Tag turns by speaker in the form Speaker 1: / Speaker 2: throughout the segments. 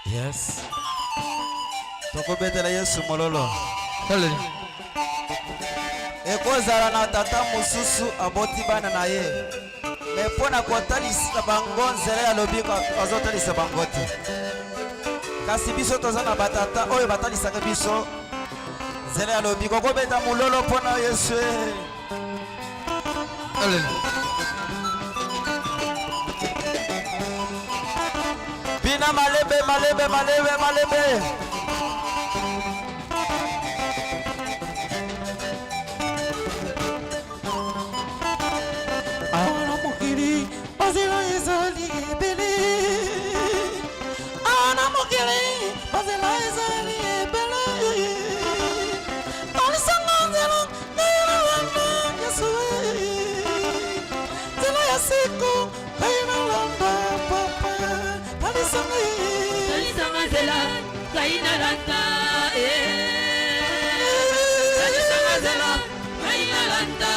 Speaker 1: Yes. Tokobetela Yesu mololo.
Speaker 2: Hallelujah.
Speaker 1: Ekozala na tata mususu aboti bana na ye. Me pona kotalisa bango nzela ya lobiko azotalisa bango te. Kasi biso toza na batata oyo batalisaka biso nzela ya lobiko kobeta mololo pona Yesu.
Speaker 2: Hallelujah.
Speaker 1: Bina malebe malebe malebe malebe.
Speaker 3: Ana mokili bazela ezali ebele. Ana mokili bazela ezali ebele. Alisanga nzela nayela landa Yesu. Nzela ya siko kayina landa papa. Alisanga
Speaker 4: nzela kayina landa alisanga nzela kayina landa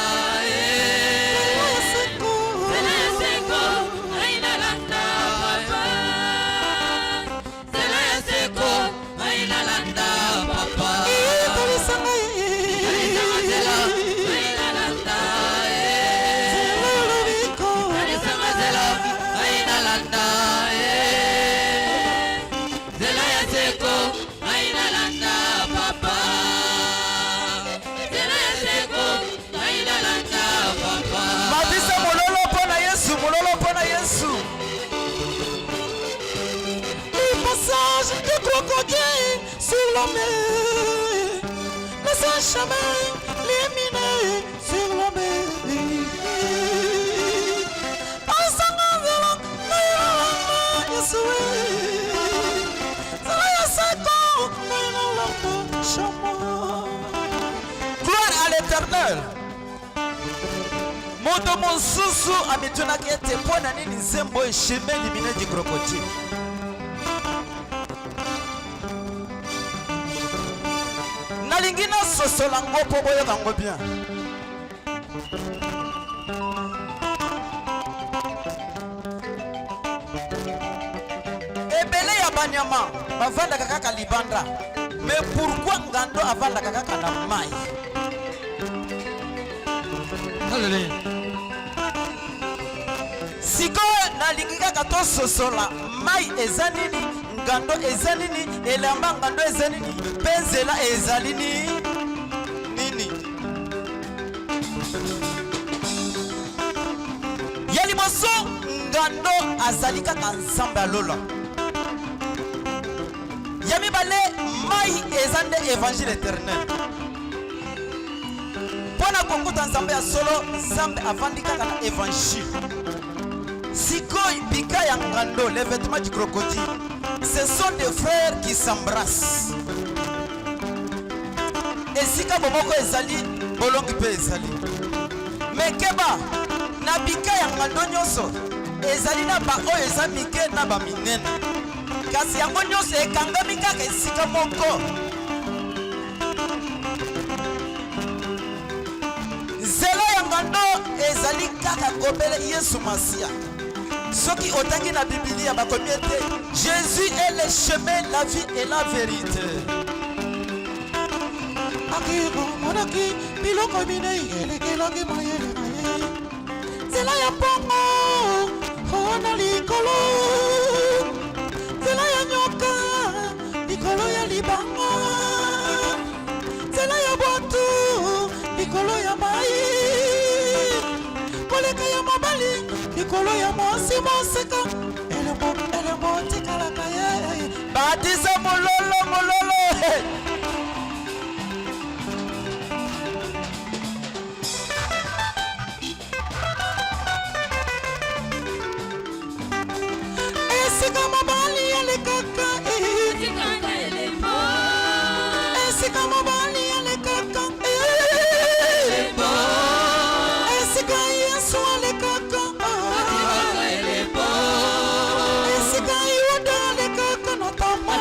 Speaker 3: sur la mer, le chemin, les mineurs sur la mer.
Speaker 1: Gloire à l'Éternel. Moto mosusu ametunaki ete pona nini nzembo eshime limine di crocodile. Nalingina sosolango po boyoka ngo bien. Ebele ya banyama bavandaka kaka libanda. Mais pourquoi ngando avandaka kaka na mai?
Speaker 2: Hallelujah.
Speaker 1: Siko nalingi kaka to sosola mai eza nini, ngando eza nini, elamba ngando eza nini, penzela ezali nini. Ya liboso ngando azali kaka nzambe alola. Ya mibale mai eza nde évangile éternel. Pona kokuta nzambe ya solo, nzambe avandi kaka na évangile. Sikoy bika ya ngando, les vêtements du crocodile, ce sont des frères qui s'embrassent. Et sika bomoko ezali, bolongi pe ezali. Mais keba na bika ya ngando nyonso ezali na ba oyo eza mike na ba minene. Kasi yango nyonso ekangami kaka esika moko. Nzela ya ngando ezali kaka kobele Yesu Masia. Soki otangi na Biblia bakomi ete Jésus est le chemin, la vie et la vérité.
Speaker 3: Akiro monaki biloko bine yelekelaki mayele na ye. Nzela ya pongo ona likolo. Nzela ya nyoka likolo ya libanga. Nzela ya botu likolo ya mai. Koleka ya mobali likolo ya mwasi moseka. Elembo tikalaka ye.
Speaker 1: Baptisa mololo mololo.
Speaker 3: Esika mobali alekaka. Esika mobali alekaka. Esika Yesu alekaka. Esika Yuda alekaka na tama.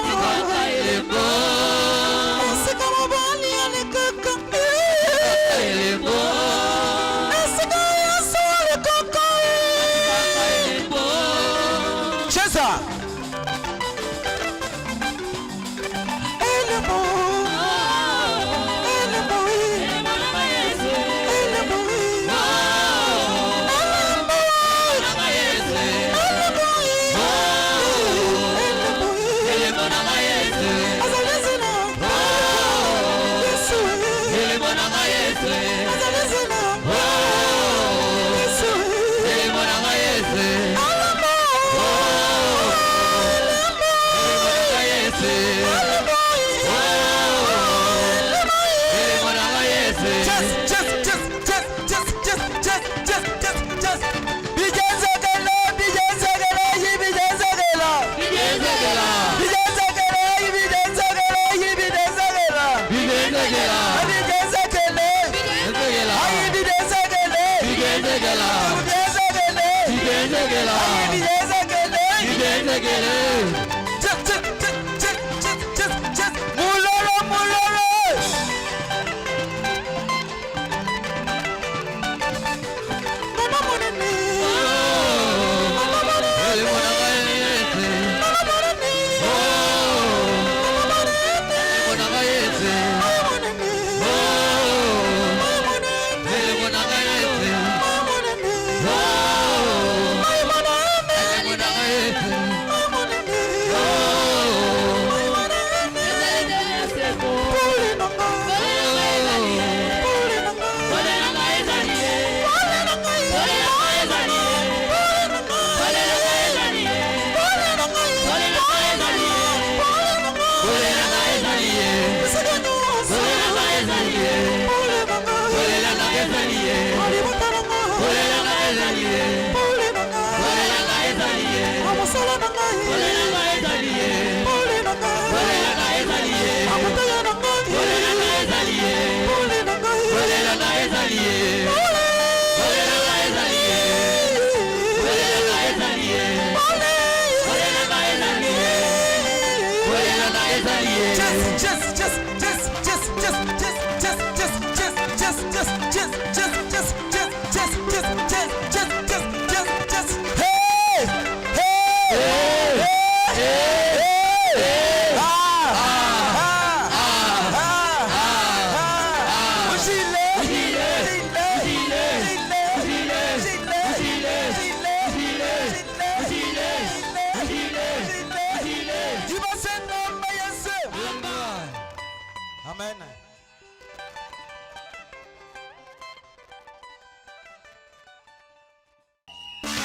Speaker 1: Amen.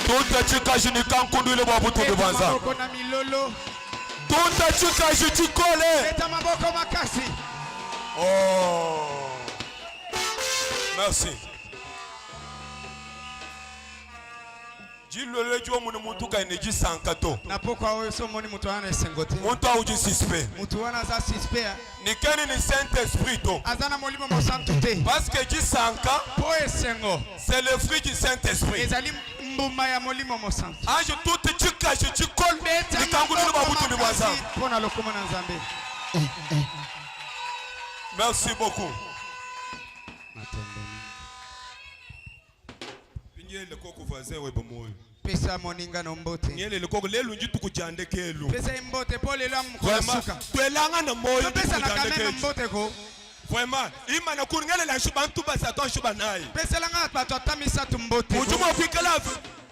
Speaker 5: Tunta chika jini kankundu ile babutu bibanza. Tunta chika jitikole.
Speaker 3: Leta maboko makasi.
Speaker 5: Oh. Merci. Jilole jo munu muntu ka energy sankato.
Speaker 3: Na pokwa wewe so moni mutu ana esengote.
Speaker 5: Muntu auji suspect.
Speaker 3: Mutu ana za suspect.
Speaker 5: Ni keni ni Saint Esprit to.
Speaker 3: Azana molimo mo santo te.
Speaker 5: Parce que ji sanka
Speaker 3: Po esengo.
Speaker 5: c'est le fruit du Saint Esprit.
Speaker 3: Ezali mbuma ya molimo mo santo.
Speaker 5: Anje tout chika jitikole. Ni kankundu ile babutu bibanza.
Speaker 3: Pona lokoma na Nzambe.
Speaker 5: Merci beaucoup. Nyele koko voisin webo moyo.
Speaker 3: Pesa moninga no mbote.
Speaker 5: Nyele koko lelu njitu kujande kelu.
Speaker 3: Pesa mbote pole la mkosuka.
Speaker 5: Twelanga na moyo
Speaker 3: pesa na kamena mbote ko.
Speaker 5: Vraiment, ima na kungele la shuba ntuba sa to shuba nayi.
Speaker 3: Pesa la ngata bato atamisa tumbote.
Speaker 5: Mujuma fikala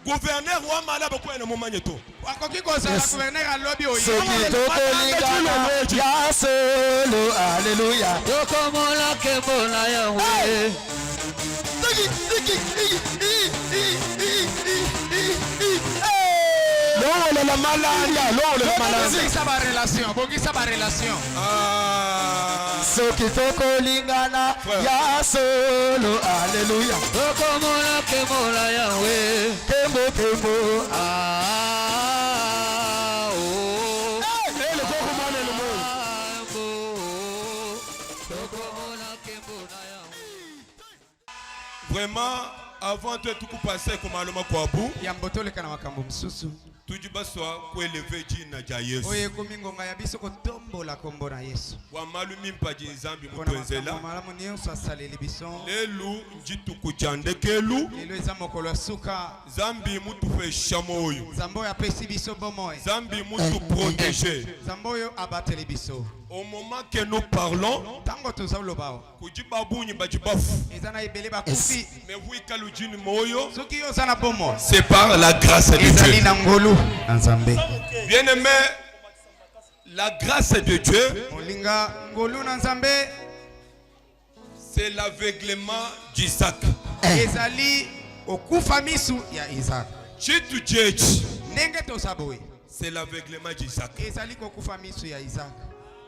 Speaker 5: gouverneur wa malaba ko na momanyeto.
Speaker 3: Akoki ko sa gouverneur a lobby oyo.
Speaker 1: Sokitolingana ya solo haleluya.
Speaker 2: Tokomola kembola yawe.
Speaker 5: Lolo la malanda, lolo la malanda.
Speaker 3: Ça va relation, boki ça va relation.
Speaker 1: Sokitolingana ya solo haleluya.
Speaker 2: Tokomola kembola yawe.
Speaker 1: Kembo kembo.
Speaker 5: Vraiment, avant de tout passer comme aloma kwabu,
Speaker 3: Yambotole kana makambo msusu.
Speaker 5: tujibaswa kuelever jina ja Yesu.
Speaker 3: Oye kumingonga ya biso kotombola kombo na Yesu.
Speaker 5: Wa malumi mpaji nzambi
Speaker 3: Kona
Speaker 5: mutwenzela.
Speaker 3: malamu niyo sasaleli biso.
Speaker 5: Lelu njitu kujande kelu.
Speaker 3: Lelo eza mokolo ya suka.
Speaker 5: Zambi mutu fe shamoyo.
Speaker 3: Zambo ya pesi biso bomoy.
Speaker 5: Zambi mutu protéger.
Speaker 3: Zambo yo abateli biso.
Speaker 5: Au moment que nous parlons,
Speaker 3: Tango tozaloba.
Speaker 5: Kujibabuni bajibafu.
Speaker 3: Ezana ebele bakufi.
Speaker 5: Mais oui, kalujini moyo.
Speaker 3: Soki yo sana bomo.
Speaker 5: C'est par la grâce de
Speaker 3: Ezali
Speaker 5: Dieu.
Speaker 3: na ngolu. Nzambe.
Speaker 5: Bien aimé, la grâce de Dieu,
Speaker 3: Molinga ngolu na Nzambe.
Speaker 5: c'est l'aveuglement d'Isaac.
Speaker 3: Ezali okufa misu ya Isaac.
Speaker 5: Chitu jeji,
Speaker 3: Nenge tosabowe.
Speaker 5: c'est l'aveuglement d'Isaac.
Speaker 3: Ezali kokufa misu ya Isaac.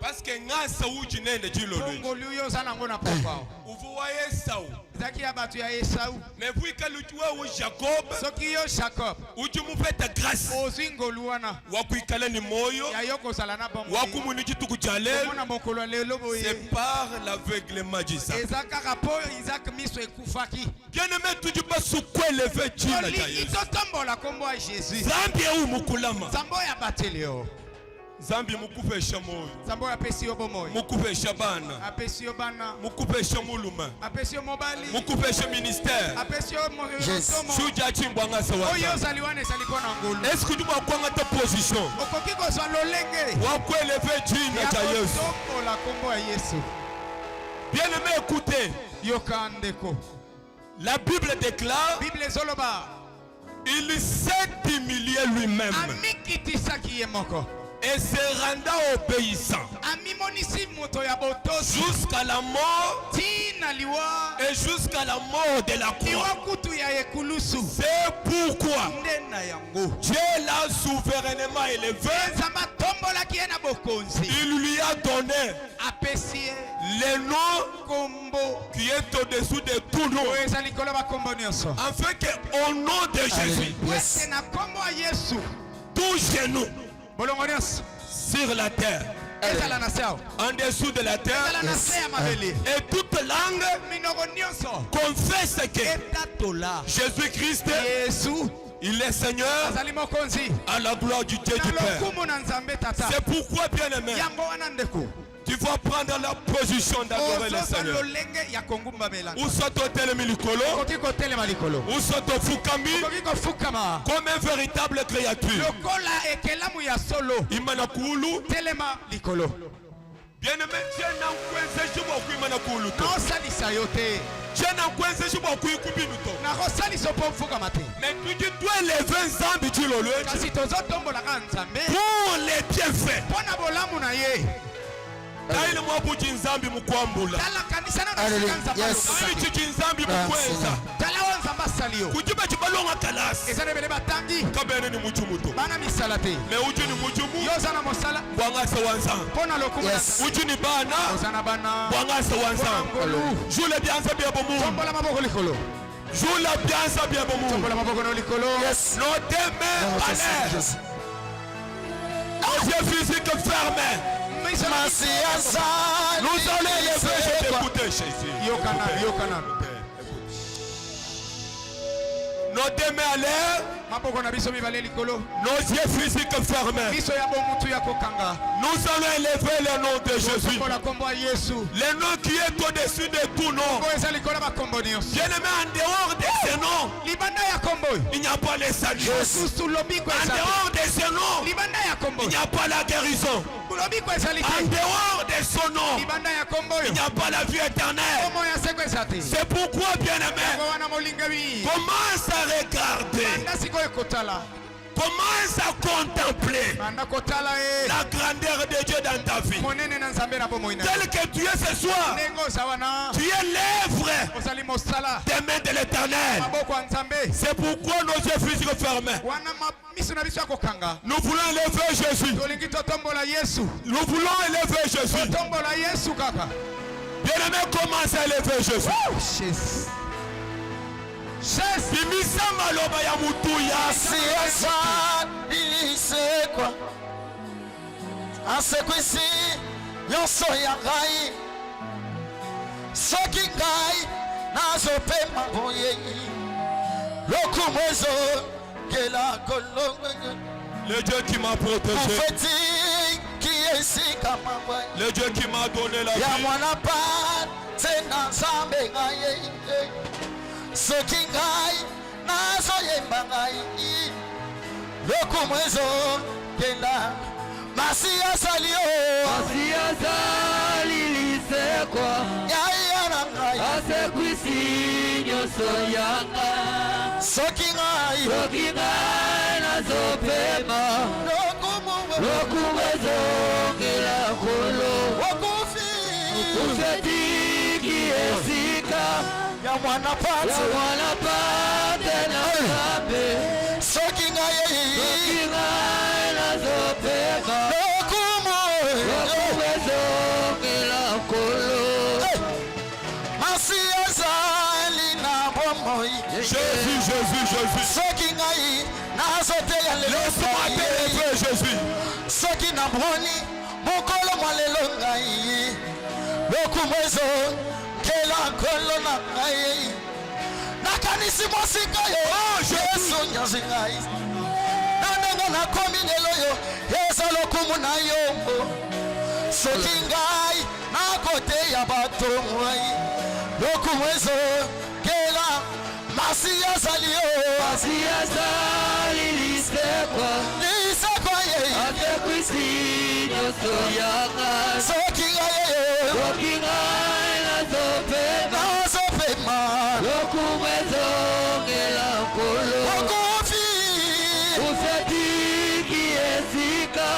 Speaker 5: Parce que ngasa uji nende jilolo.
Speaker 3: Ngolu yo sana ngona papa.
Speaker 5: Uvuwa Esau.
Speaker 3: Zaki ya batu ya Esau.
Speaker 5: Mais oui, kalujua u Jacob.
Speaker 3: Soki yo Jacob.
Speaker 5: Uji mufeta grâce.
Speaker 3: Ozwi ngolu wana.
Speaker 5: Wakuikala ni moyo.
Speaker 3: Ya yo kozala na bomo.
Speaker 5: Wakumuniji tukujalel.
Speaker 3: Mona mokolo lelo boye.
Speaker 5: C'est par l'aveuglement d'Isaac.
Speaker 3: Ezaka rapport Isaac misu ekufaki.
Speaker 5: Bien aimé, tu dis pas sous quoi lever Jina
Speaker 3: Oli
Speaker 5: Jayesu.
Speaker 3: itotombola kombo ya Jésus.
Speaker 5: Zambi ya umukulama.
Speaker 3: Zambo ya batelio.
Speaker 5: Zambi mukufesha moyo.
Speaker 3: Zambo ya pesi yo bomoy.
Speaker 5: Mukufesha bana.
Speaker 3: Apesi yo bana.
Speaker 5: Mukufesha muluma.
Speaker 3: Apesi yo mobali.
Speaker 5: Mukufesha ministère.
Speaker 3: Apesi yo mosomo.
Speaker 5: Shuja chimbwa ngasa
Speaker 3: Oyo
Speaker 5: waza.
Speaker 3: zaliwane saliko na ngulu.
Speaker 5: Est-ce que tu vas kwanga ta position?
Speaker 3: Okoki kozwa lolenge.
Speaker 5: Wakwelever Jina Jayesu.
Speaker 3: Yakotombola kombo ya Yesu.
Speaker 5: Bien aimé, écoutez.
Speaker 3: Yoka ndeko.
Speaker 5: La Bible déclare,
Speaker 3: Bible zoloba.
Speaker 5: il s'est humilié lui-même
Speaker 3: Amikitisaki ye moko.
Speaker 5: et se renda obéissant
Speaker 3: Amimonisi moto ya botosi.
Speaker 5: jusqu'à la mort
Speaker 3: Tina liwa.
Speaker 5: et jusqu'à la mort de la
Speaker 3: Liwa
Speaker 5: croix.
Speaker 3: kutu ya ekulusu.
Speaker 5: C'est pourquoi
Speaker 3: Ndena yango.
Speaker 5: Dieu l'a souverainement élevé.
Speaker 3: Nzamba tombolaki ye na bokonzi.
Speaker 5: Il lui a donné
Speaker 3: Apesi ye
Speaker 5: le nom
Speaker 3: kombo.
Speaker 5: qui est au-dessous de tout nom.
Speaker 3: Oyo eza likolo bakombo nyonso.
Speaker 5: Afin qu'au nom de Jésus,
Speaker 3: Wese na kombo ya Yesu.
Speaker 5: tout genou
Speaker 3: Bolongo nyonso.
Speaker 5: sur la terre,
Speaker 3: Ezala na se awa.
Speaker 5: en dessous de la terre,
Speaker 3: Ezala na se ya mabele.
Speaker 5: et toute langue
Speaker 3: Minoko nyonso.
Speaker 5: confesse que
Speaker 3: Etatola.
Speaker 5: Jésus-Christ,
Speaker 3: Yesu.
Speaker 5: il est Seigneur
Speaker 3: Azali mokonzi.
Speaker 5: à la gloire du Dieu
Speaker 3: Na
Speaker 5: du Père.
Speaker 3: lokumu na Nzambe tata.
Speaker 5: C'est pourquoi, bien-aimé,
Speaker 3: Yango wana ndeko.
Speaker 5: tu vas prendre la position d'adorer le
Speaker 3: Ozoza
Speaker 5: Seigneur.
Speaker 3: lolenge ya kongumba belanga.
Speaker 5: Ou soit au télémilicolo,
Speaker 3: Okoki kotelema likolo.
Speaker 5: ou soit au fukami,
Speaker 3: Okoki kofukama.
Speaker 5: comme une véritable créature.
Speaker 3: Lokola ekelamu ya solo.
Speaker 5: Imanakulu,
Speaker 3: Telema likolo.
Speaker 5: bien-aimé, Dieu n'a pas besoin de Imanakulu.
Speaker 3: Naosalisa yo te.
Speaker 5: Dieu n'a pas besoin de Kubinuto.
Speaker 3: Nakosalisa mpo mfukama te.
Speaker 5: Mais tu dois lever Zambi tu le
Speaker 3: Kasi tozotombolaka Nzambe.
Speaker 5: pour les bienfaits.
Speaker 3: Mpo na bolamu na ye.
Speaker 5: Taile mwabuji Nzambi mukwambula.
Speaker 3: Tala kanisa na nasika Nzambe alokaka.
Speaker 5: Taile chichi Nzambi mukweza.
Speaker 3: Tala wa Nzambe asali yo.
Speaker 5: Kujiba chibalonga kalasi.
Speaker 3: Eza nebele batangi.
Speaker 5: Kabene ni mujumuto.
Speaker 3: Bana misala te.
Speaker 5: Me uji ni mujumu.
Speaker 3: Yoza na mosala.
Speaker 5: Bwangasa wanza.
Speaker 3: Mpo na lokumu na.
Speaker 5: Uji ni bana.
Speaker 3: Oza na bana.
Speaker 5: Bwangasa wanza.
Speaker 3: Ngolu.
Speaker 5: Jule bianza bia bomu.
Speaker 3: Tombola maboko likolo.
Speaker 5: Jule bianza bia bomu.
Speaker 3: Tombola maboko no likolo.
Speaker 5: Nos deux mains en l'air. Nos yeux physiques fermés. Nous allons lever, je t'écouter, Jésus.
Speaker 3: Yokana, yokana.
Speaker 5: Nos deux mains en l'air.
Speaker 3: Maboko na biso mibale likolo.
Speaker 5: Nos yeux physiques fermés.
Speaker 3: Biso ya bomutu ya kokanga.
Speaker 5: Nous allons élever le nom de Jésus.
Speaker 3: Tombola kombo ya Yesu.
Speaker 5: Le nom qui est au-dessus de tout nom.
Speaker 3: Kombo eza likolo bakombo nyonso.
Speaker 5: Bien-aimé, en dehors de ce nom,
Speaker 3: Libanda ya kombo.
Speaker 5: il n'y a pas le salut.
Speaker 3: Susu lobiko
Speaker 5: En
Speaker 3: eza.
Speaker 5: dehors de ce nom,
Speaker 3: Libanda ya kombo.
Speaker 5: il n'y a pas la guérison.
Speaker 3: Lobiko eza
Speaker 5: En
Speaker 3: likolo.
Speaker 5: dehors de son nom,
Speaker 3: Libanda ya kombo.
Speaker 5: il n'y a pas la vie éternelle.
Speaker 3: Kombo ya seko eza te.
Speaker 5: C'est pourquoi, bien-aimé,
Speaker 3: Kombo wana molinga wi.
Speaker 5: commence à regarder,
Speaker 3: Banda sikoyo kotala.
Speaker 5: commence à contempler
Speaker 3: Banda kotala e.
Speaker 5: la grandeur de Dieu dans ta vie.
Speaker 3: Monene na Nzambe na bomoi na.
Speaker 5: Tel que tu es ce soir,
Speaker 3: Nengo zawana.
Speaker 5: tu es l'œuvre
Speaker 3: Ozali mosala.
Speaker 5: des mains de l'éternel.
Speaker 3: Maboko ya Nzambe.
Speaker 5: C'est pourquoi nos yeux physiques fermés.
Speaker 3: Wana miso na biso ya kokanga.
Speaker 5: Nous voulons élever Jésus.
Speaker 3: Tolingi totombola Yesu.
Speaker 5: Nous voulons élever Jésus.
Speaker 3: Totombola Yesu kaka.
Speaker 5: Bien-aimé, commence à élever Jésus.
Speaker 3: Jésus.
Speaker 5: Bimisa maloba ya mutuya.
Speaker 1: Siasa ilisekwa asekwisi nyonso ya ngai soki ngai nazopema boye lokumu ezokela kolongo
Speaker 5: Le Dieu qui m'a protégé.
Speaker 1: profeti kiesika mabaya
Speaker 5: Le Dieu qui m'a donné la
Speaker 1: ya
Speaker 5: vie.
Speaker 1: mwana pa tena nzambe ngai soki ngai nazoyemba ngai lokumu ezokela
Speaker 3: Masia salio
Speaker 2: Asiasa lilisekwa
Speaker 3: Yaya na ngai
Speaker 2: Asekwisi nyoso yanga
Speaker 3: Soki ngai
Speaker 2: Soki ngai nazopema Lokumwezo kila kolo
Speaker 3: Wakufi
Speaker 2: Ufetiki esika
Speaker 3: Ya mwana pate
Speaker 2: Ya mwana pate na sape
Speaker 3: Soki ngai
Speaker 2: Soki ngai nazopema Lokumwezo kila kolo
Speaker 3: Masia zali na bomoi
Speaker 5: Jésus, Jésus, Jésus.
Speaker 3: Soki ngai nazote ya lelo
Speaker 5: Laisse-moi t'élever, Jésus.
Speaker 3: Soki na moni mokolo mwa lelo ngai lokumwezo kela kolo na ngai nakanisi mosika yo Yesu nyazi ngai nandenga nakomi lelo yo eza lokumu na yo soki ngai nakote ya bato ngai lokumwezo kela Masia zali yo
Speaker 2: Asiasa lilisekwa
Speaker 3: lisekwa ye
Speaker 2: Asekwisi nyoso yanga
Speaker 3: soki ngai
Speaker 2: Soki ngai nazopema
Speaker 3: nazopema
Speaker 2: Lokumwezo kila kolo
Speaker 3: okofi
Speaker 2: Ufetiki esika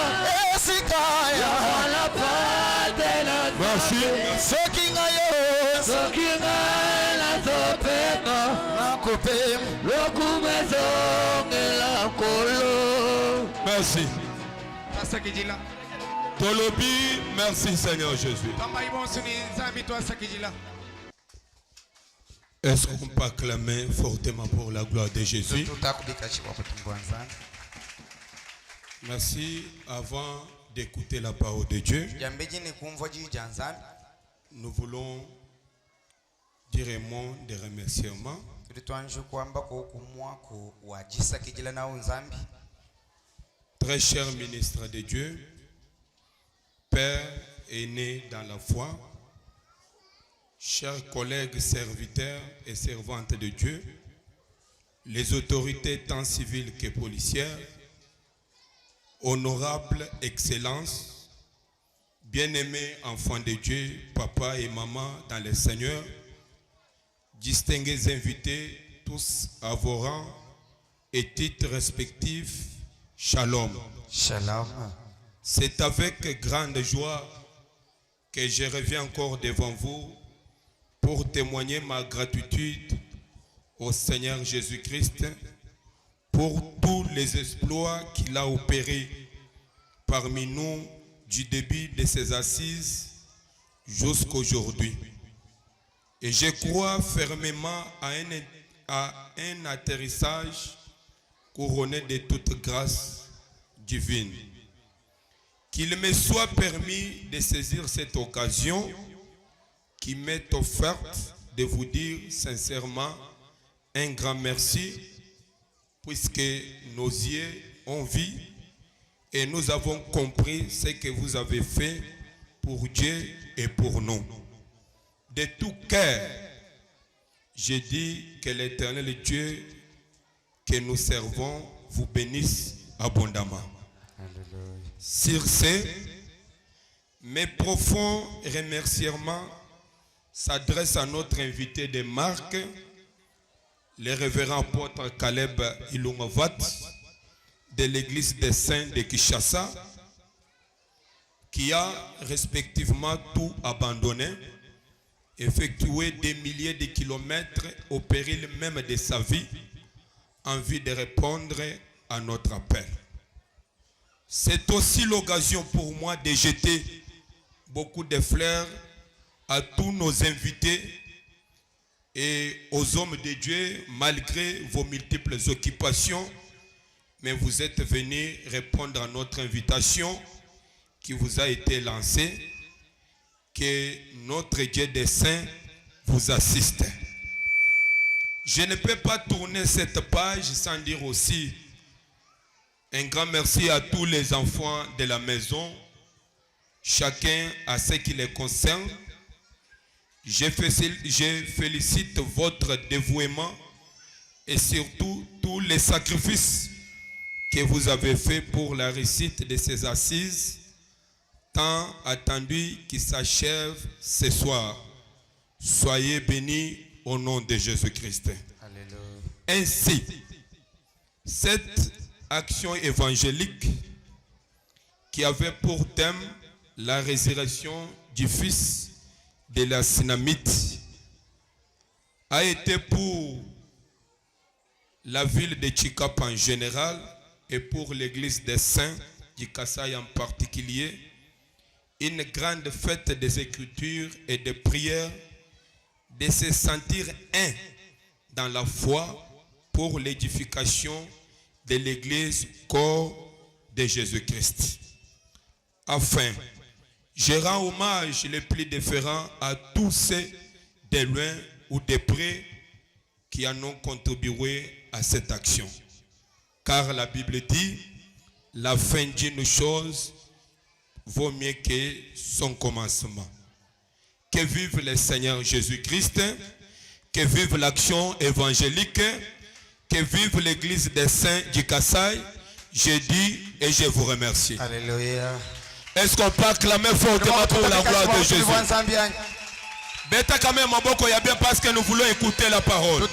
Speaker 3: esika
Speaker 2: Ya mwana pate na
Speaker 5: Merci.
Speaker 3: soki ngai
Speaker 2: Soki ngai nazopema
Speaker 3: nakopema
Speaker 2: Lokumwezo kila kolo
Speaker 5: Merci.
Speaker 6: Twasakijila.
Speaker 5: Tolobi, merci Seigneur Jésus.
Speaker 6: Kama ibonsu ni nzambi twasakijila.
Speaker 5: Est-ce qu'on peut acclamer fortement pour la gloire de Jésus?
Speaker 6: Tutakubika chikwa kutumbua nzambi.
Speaker 5: Merci. Avant d'écouter la parole de Dieu,
Speaker 6: Jambeji ni kumva juu ja nzambi.
Speaker 5: nous voulons dire un mot de remerciement
Speaker 6: Tulitwanje kwamba kukumwa ku wajisakijila na nzambi.
Speaker 5: Très cher ministre de Dieu, Père aîné dans la foi, chers collègues serviteurs et servantes de Dieu, les autorités tant civiles que policières, honorables excellences, bien-aimés enfants de Dieu, papa et maman dans le Seigneur, distingués invités tous à vos rangs et titres respectifs, Shalom.
Speaker 6: Shalom.
Speaker 5: C'est avec grande joie que je reviens encore devant vous pour témoigner ma gratitude au Seigneur Jésus-Christ pour tous les exploits qu'il a opérés parmi nous du début de ses assises jusqu'à aujourd'hui. Et je crois fermement à un atterrissage couronné de toute grâce divine. Qu'il me soit permis de saisir cette occasion qui m'est offerte de vous dire sincèrement un grand merci puisque nos yeux ont vu et nous avons compris ce que vous avez fait pour Dieu et pour nous. De tout cœur, je dis que l'Éternel Dieu que nous servons vous bénisse abondamment. Sur ce, mes profonds remerciements s'adressent à notre invité de marque, le révérend apôtre Caleb Ilungovat de l'église des Saints de Kinshasa, qui a respectivement tout abandonné, effectué des milliers de kilomètres au péril même de sa vie, en vue de répondre à notre appel. C'est aussi l'occasion pour moi de jeter beaucoup de fleurs à tous nos invités et aux hommes de Dieu, malgré vos multiples occupations, mais vous êtes venus répondre à notre invitation qui vous a été lancée. Que notre Dieu des saints vous assiste. Je ne peux pas tourner cette page sans dire aussi un grand merci à tous les enfants de la maison, chacun à ce qui les concerne. Je félicite votre dévouement et surtout tous les sacrifices que vous avez fait pour la réussite de ces assises, tant attendu qui s'achève ce soir. Soyez bénis au nom de Jésus-Christ.
Speaker 6: Alléluia.
Speaker 5: Ainsi, cette action évangélique qui avait pour thème la résurrection du Fils de la Synamite a été pour la ville de Chikapa en général et pour l'église des saints du Kasaï en particulier une grande fête des Écritures et des prières, de se sentir un dans la foi pour l'édification de l'église corps de Jésus-Christ. Enfin, je rends hommage le plus déférent à tous ceux de loin ou de près qui en ont contribué à cette action. Car la Bible dit, la fin d'une chose vaut mieux que son commencement. Que vive le Seigneur Jésus-Christ, que vive l'action évangélique, que vive l'église des saints du Kasaï. Je dis et je vous remercie.
Speaker 6: Alléluia.
Speaker 5: Est-ce qu'on peut acclamer fortement pour la gloire de Jésus? Beta quand même maboko ya bien parce que nous voulons écouter la parole.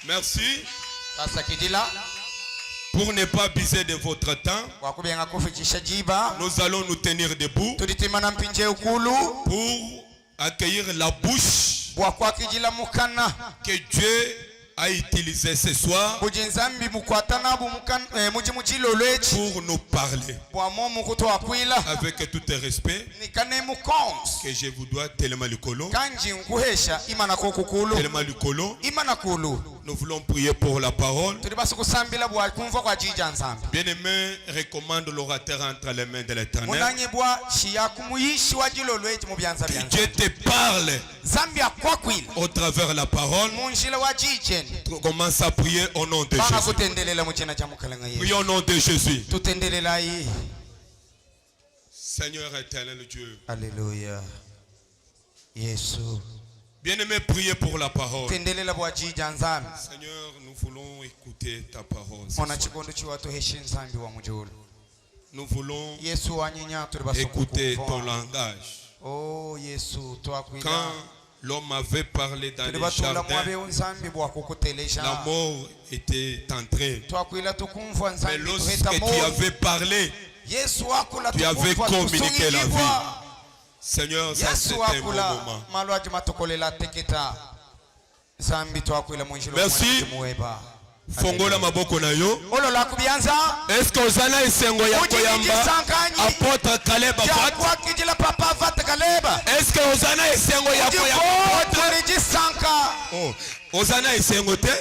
Speaker 5: Merci. Pour ne pas abuser de votre temps, nous allons nous tenir debout pour accueillir la bouche que Dieu a utilisé ce soir pour nous parler. Avec tout respect, que je vous dois tellement le colon. Tellement le colon. Nous voulons prier pour la parole. Bien-aimé, recommande l'orateur entre les mains de l'Éternel. Que Dieu te parle au travers de la parole. Commence à prier au nom de Jésus. Prions au nom de Jésus. Seigneur éternel Dieu.
Speaker 6: Alléluia. Yesu.
Speaker 5: Bien-aimé, priez pour la parole.
Speaker 6: Seigneur,
Speaker 5: nous voulons écouter ta parole. Nous voulons écouter ton langage.
Speaker 6: Oh, Yesu,
Speaker 5: quand l'homme avait parlé dans le jardin, la mort était entrée. Mais lorsque tu avais parlé, tu avais communiqué la vie. Seigneur, ça c'est un bon moment. Merci. Fongola maboko na yo. Est-ce que Ozana esengo ya koyamba apôtre Caleb Avat? Est-ce que Ozana esengo ya koyamba apôtre? Oh, Ozana esengo te?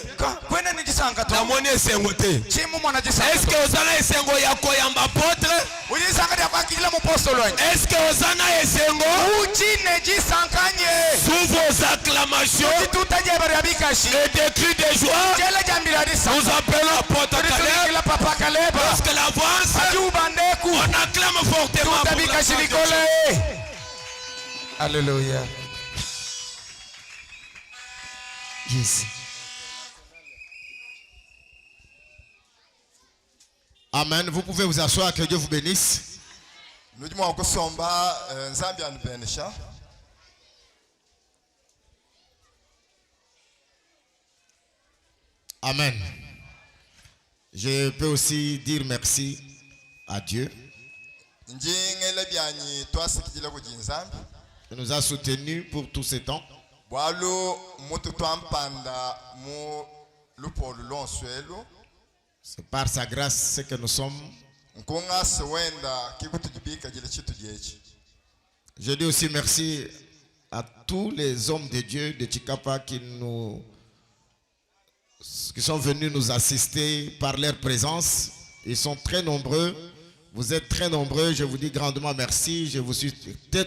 Speaker 5: Na moni esengo te. Est-ce que Ozana esengo ya koyamba apôtre? Est-ce que Ozana esengo sous vos acclamations et des cris de joie? Nous appelons apôtre Caleb. Lorsque l'avance, on acclame fortement pour la gloire de Dieu.
Speaker 6: Alléluia.
Speaker 3: Yes. Amen. Vous pouvez vous asseoir, que Dieu vous bénisse. Amen. Je peux aussi dire merci à Dieu qui nous a soutenus pour tout ce temps. C'est par sa grâce que nous sommes. Je dis aussi merci à tous les hommes de Dieu de Chikapa qui sont venus nous assister par leur présence. Ils sont très nombreux. Vous êtes très nombreux. Je vous dis grandement merci. Je vous suis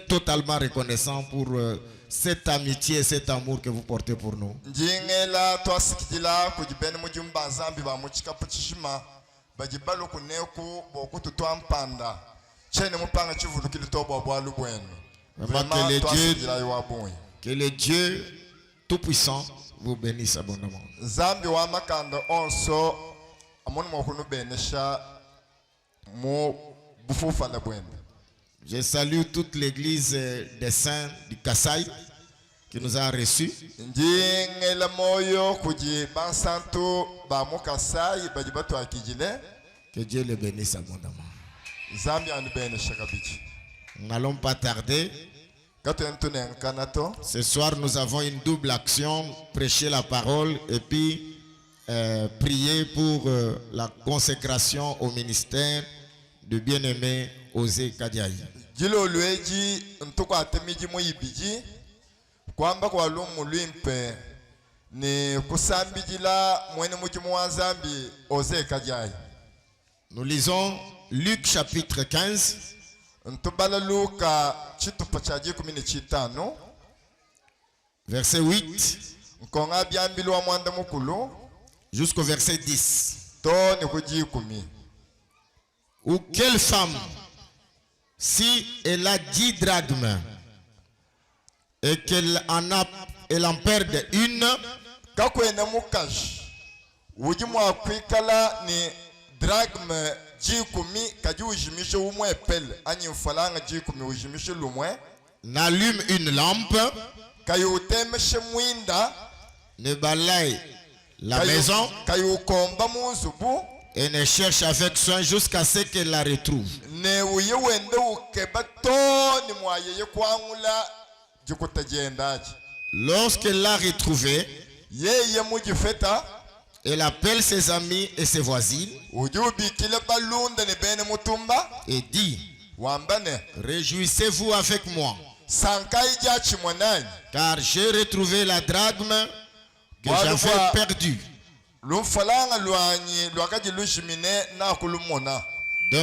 Speaker 3: totalement reconnaissant pour cette amitié et cet amour que vous portez pour nous. Vraiment que le Dieu Tout-Puissant vous bénisse abondamment.
Speaker 7: Zambi wa makanda onso amoni mokunu benesha mu bufufa na bwenda.
Speaker 3: Je salue toute l'église des saints du Kassai qui nous a reçus.
Speaker 7: Ndingela moyo kuji bansantu ba mukasai bajibatu akijile.
Speaker 3: Que Dieu les bénisse abondamment.
Speaker 7: Zambi anu benesha kabiji.
Speaker 3: Nous n'allons pas tarder. Ce soir, nous avons une double action, prêcher la parole et puis prier pour la consécration au ministère de bien-aimé Osé Kadiaï.
Speaker 7: Jilo lueji ntuko atemiji moyibiji kwamba kwa lumu luimpe ni kusambijila mwene mujimu wa Zambi Osé Kadiaï.
Speaker 3: Nous lisons Luc chapitre 15. Verset 8 jusqu'au verset 10. Ou quelle femme, si elle a 10 drachmes et qu'elle en perde une, n'allume une lampe, ne balaye la maison et ne cherche avec soin jusqu'à ce qu'elle la retrouve. Lorsqu'elle l'a retrouvée, elle appelle ses amis et ses voisines et dit: réjouissez-vous avec moi, car j'ai retrouvé la drachme que j'avais perdue. De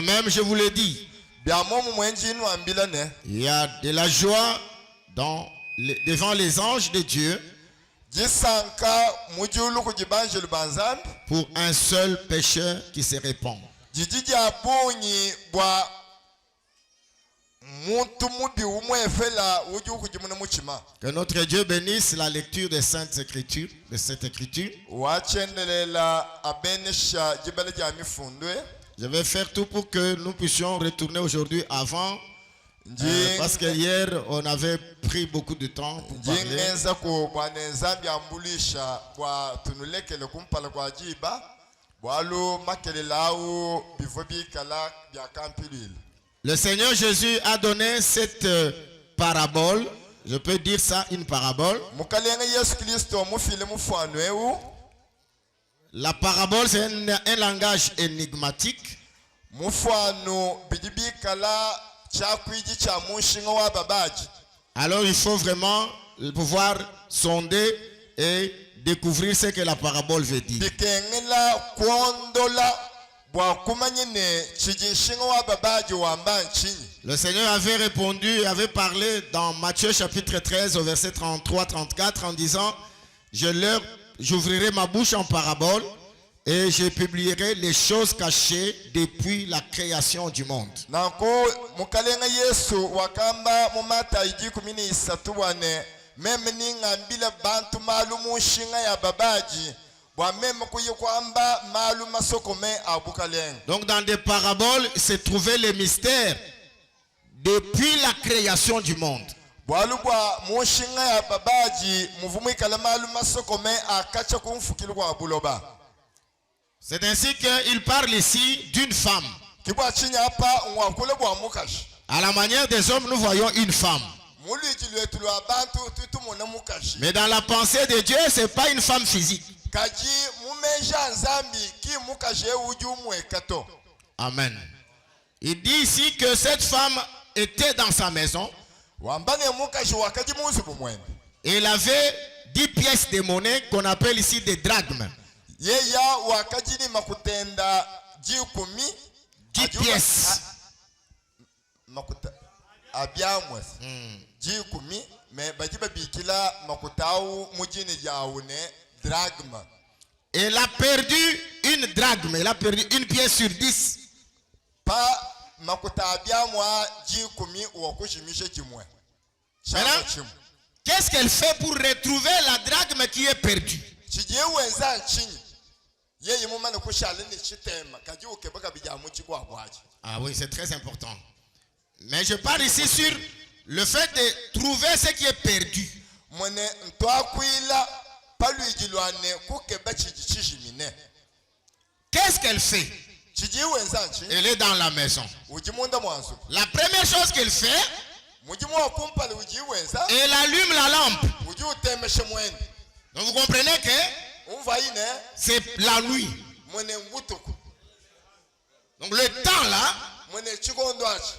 Speaker 3: même, je vous le dis, il y a de la joie devant les anges de Dieu pour un seul pécheur qui se répand. Que notre Dieu bénisse la lecture des Saintes Écritures, de cette écriture. Je vais faire tout pour que nous puissions retourner aujourd'hui avant. Parce que hier on avait pris beaucoup de temps pour parler. Le Seigneur Jésus a donné cette parabole. Je peux dire ça, une parabole. La parabole, c'est un langage énigmatique. Alors il faut vraiment pouvoir sonder et découvrir ce que la parabole veut dire. Le Seigneur avait répondu, avait parlé dans Matthieu chapitre 13 au verset 33-34 en disant: j'ouvrirai ma bouche en parabole et je publierai les choses cachées depuis la création du monde. Donc dans des paraboles se trouvaient les mystères depuis la création du monde. C'est ainsi qu'il parle ici d'une femme. À la manière des hommes, nous voyons une femme. Mais dans la pensée de Dieu, ce n'est pas une femme physique. Amen. Il dit ici que cette femme était dans sa maison. Et elle avait 10 pièces de monnaie qu'on appelle ici des drachmes. 10 pièces. Elle a perdu une drachme. Elle a perdu une pièce sur 10. Maintenant, Qu'est-ce qu'elle fait pour retrouver la drachme qui est perdue?
Speaker 7: chigiye wenza nchinyi yeye mumana kushale ni chitema kaji ukebaka bija muchigwa bwaji.
Speaker 3: Ah oui, c'est très important. Mais je parle ici sur le fait de trouver ce qui est perdu.
Speaker 7: Mwene ntwakwila paluigilwane kukeba chijichijimine.
Speaker 3: Qu'est-ce qu'elle fait?
Speaker 7: Chigiye wenza nchinyi
Speaker 3: Elle est dans la maison.
Speaker 7: ujimunda mwanzo.
Speaker 3: La première chose qu'elle fait,
Speaker 7: Mujimu wa kumpale ujiye wenza
Speaker 3: elle allume la lampe.
Speaker 7: uji utemeshe mwene.
Speaker 3: Donc vous comprenez que
Speaker 7: Umva ine
Speaker 3: c'est la nuit.
Speaker 7: mwene ngutuku.
Speaker 3: Donc le temps là
Speaker 7: Mwene chikondo achi.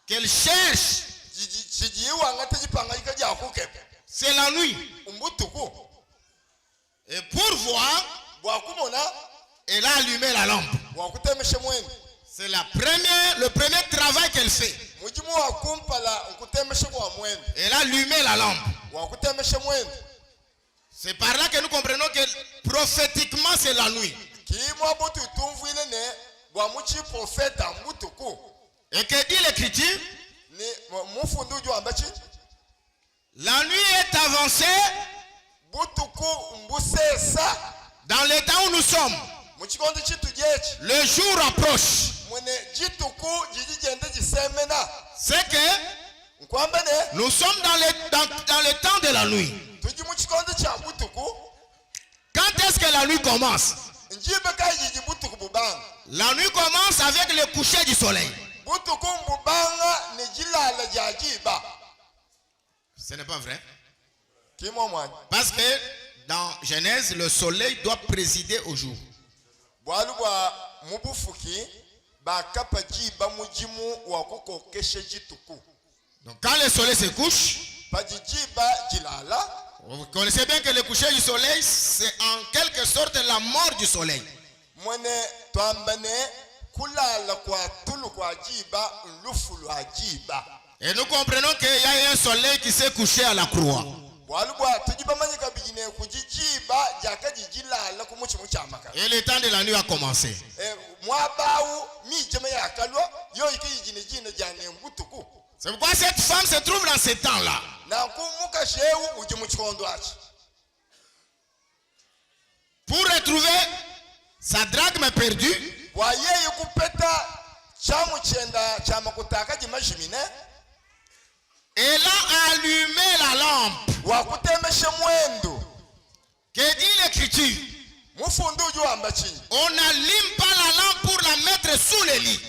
Speaker 3: qu'elle cherche,
Speaker 7: Chigiye wangate jipanga ikaja kukeba.
Speaker 3: c'est la nuit.
Speaker 7: Umbutuku.
Speaker 3: Et pour voir,
Speaker 7: Bwakumona
Speaker 3: elle a allumé la lampe.
Speaker 7: wakutemeshe mwene.
Speaker 3: C'est le premier travail qu'elle fait.
Speaker 7: Mujimu wa kumpala ukutemeshe kwa mwene.
Speaker 3: Elle a allumé la lampe.
Speaker 7: Wakutemeshe mwene.
Speaker 3: C'est par là que nous comprenons que prophétiquement c'est la nuit.
Speaker 7: Kiimwa botu tumvuile ne bwamuchi profeta mbutuku.
Speaker 3: Et que dit l'Écriture?
Speaker 7: Ni mufundu uju ambachi
Speaker 3: La nuit est avancée
Speaker 7: butuku mbusesa.
Speaker 3: dans le temps où nous sommes.
Speaker 7: Muchikondo chitu jechi.
Speaker 3: Le jour approche.
Speaker 7: Mwene jituku jijijende jisemena.
Speaker 3: C'est que
Speaker 7: Nkwamba ne
Speaker 3: nous sommes dans le temps de la nuit.
Speaker 7: tuji muchikondo cha butuku.
Speaker 3: Quand est-ce que la nuit commence?
Speaker 7: Njibe kai jiji butuku bubanga.
Speaker 3: La nuit commence avec le coucher du soleil.
Speaker 7: Butuku mbubanga ni jilala jajiba.
Speaker 3: Ce n'est pas vrai.
Speaker 7: Kimo mwani.
Speaker 3: Parce que dans Genèse, le soleil doit présider au jour.
Speaker 7: Bwalu bwa mubufuki bakapa jiba mujimu wakukokeshe jituku.
Speaker 3: Donc quand le soleil se couche,
Speaker 7: Pajijiba jilala.
Speaker 3: vous connaissez bien que le coucher du soleil, c'est en quelque sorte la mort du soleil.
Speaker 7: Mwene twambane kulala kwa tulu kwa jiba lufu lwa jiba.
Speaker 3: Et nous comprenons qu'il y a un soleil qui s'est couché à la croix.
Speaker 7: Bwalu bwa tujiba manyika bijine kujijiba jaka jijilala kumuchimu chamaka.
Speaker 3: Et le temps de la nuit a commencé.
Speaker 7: Mwabawu mi jeme ya kalwa yo iki jine jine jane mbutuku.
Speaker 3: C'est pourquoi cette femme se trouve dans ce temps-là.
Speaker 7: Na kumuka shehu uji muchikondo achi.
Speaker 3: Pour retrouver sa drachme perdue,
Speaker 7: Wa yeye kupeta chamu chenda chama kutaka jimashimine.
Speaker 3: elle a allumé la lampe.
Speaker 7: Wa kutemeshe mwendo.
Speaker 3: Que dit l'Écriture?
Speaker 7: Mufundu uju ambachi.
Speaker 3: On n'allume pas la lampe pour la mettre sous le lit.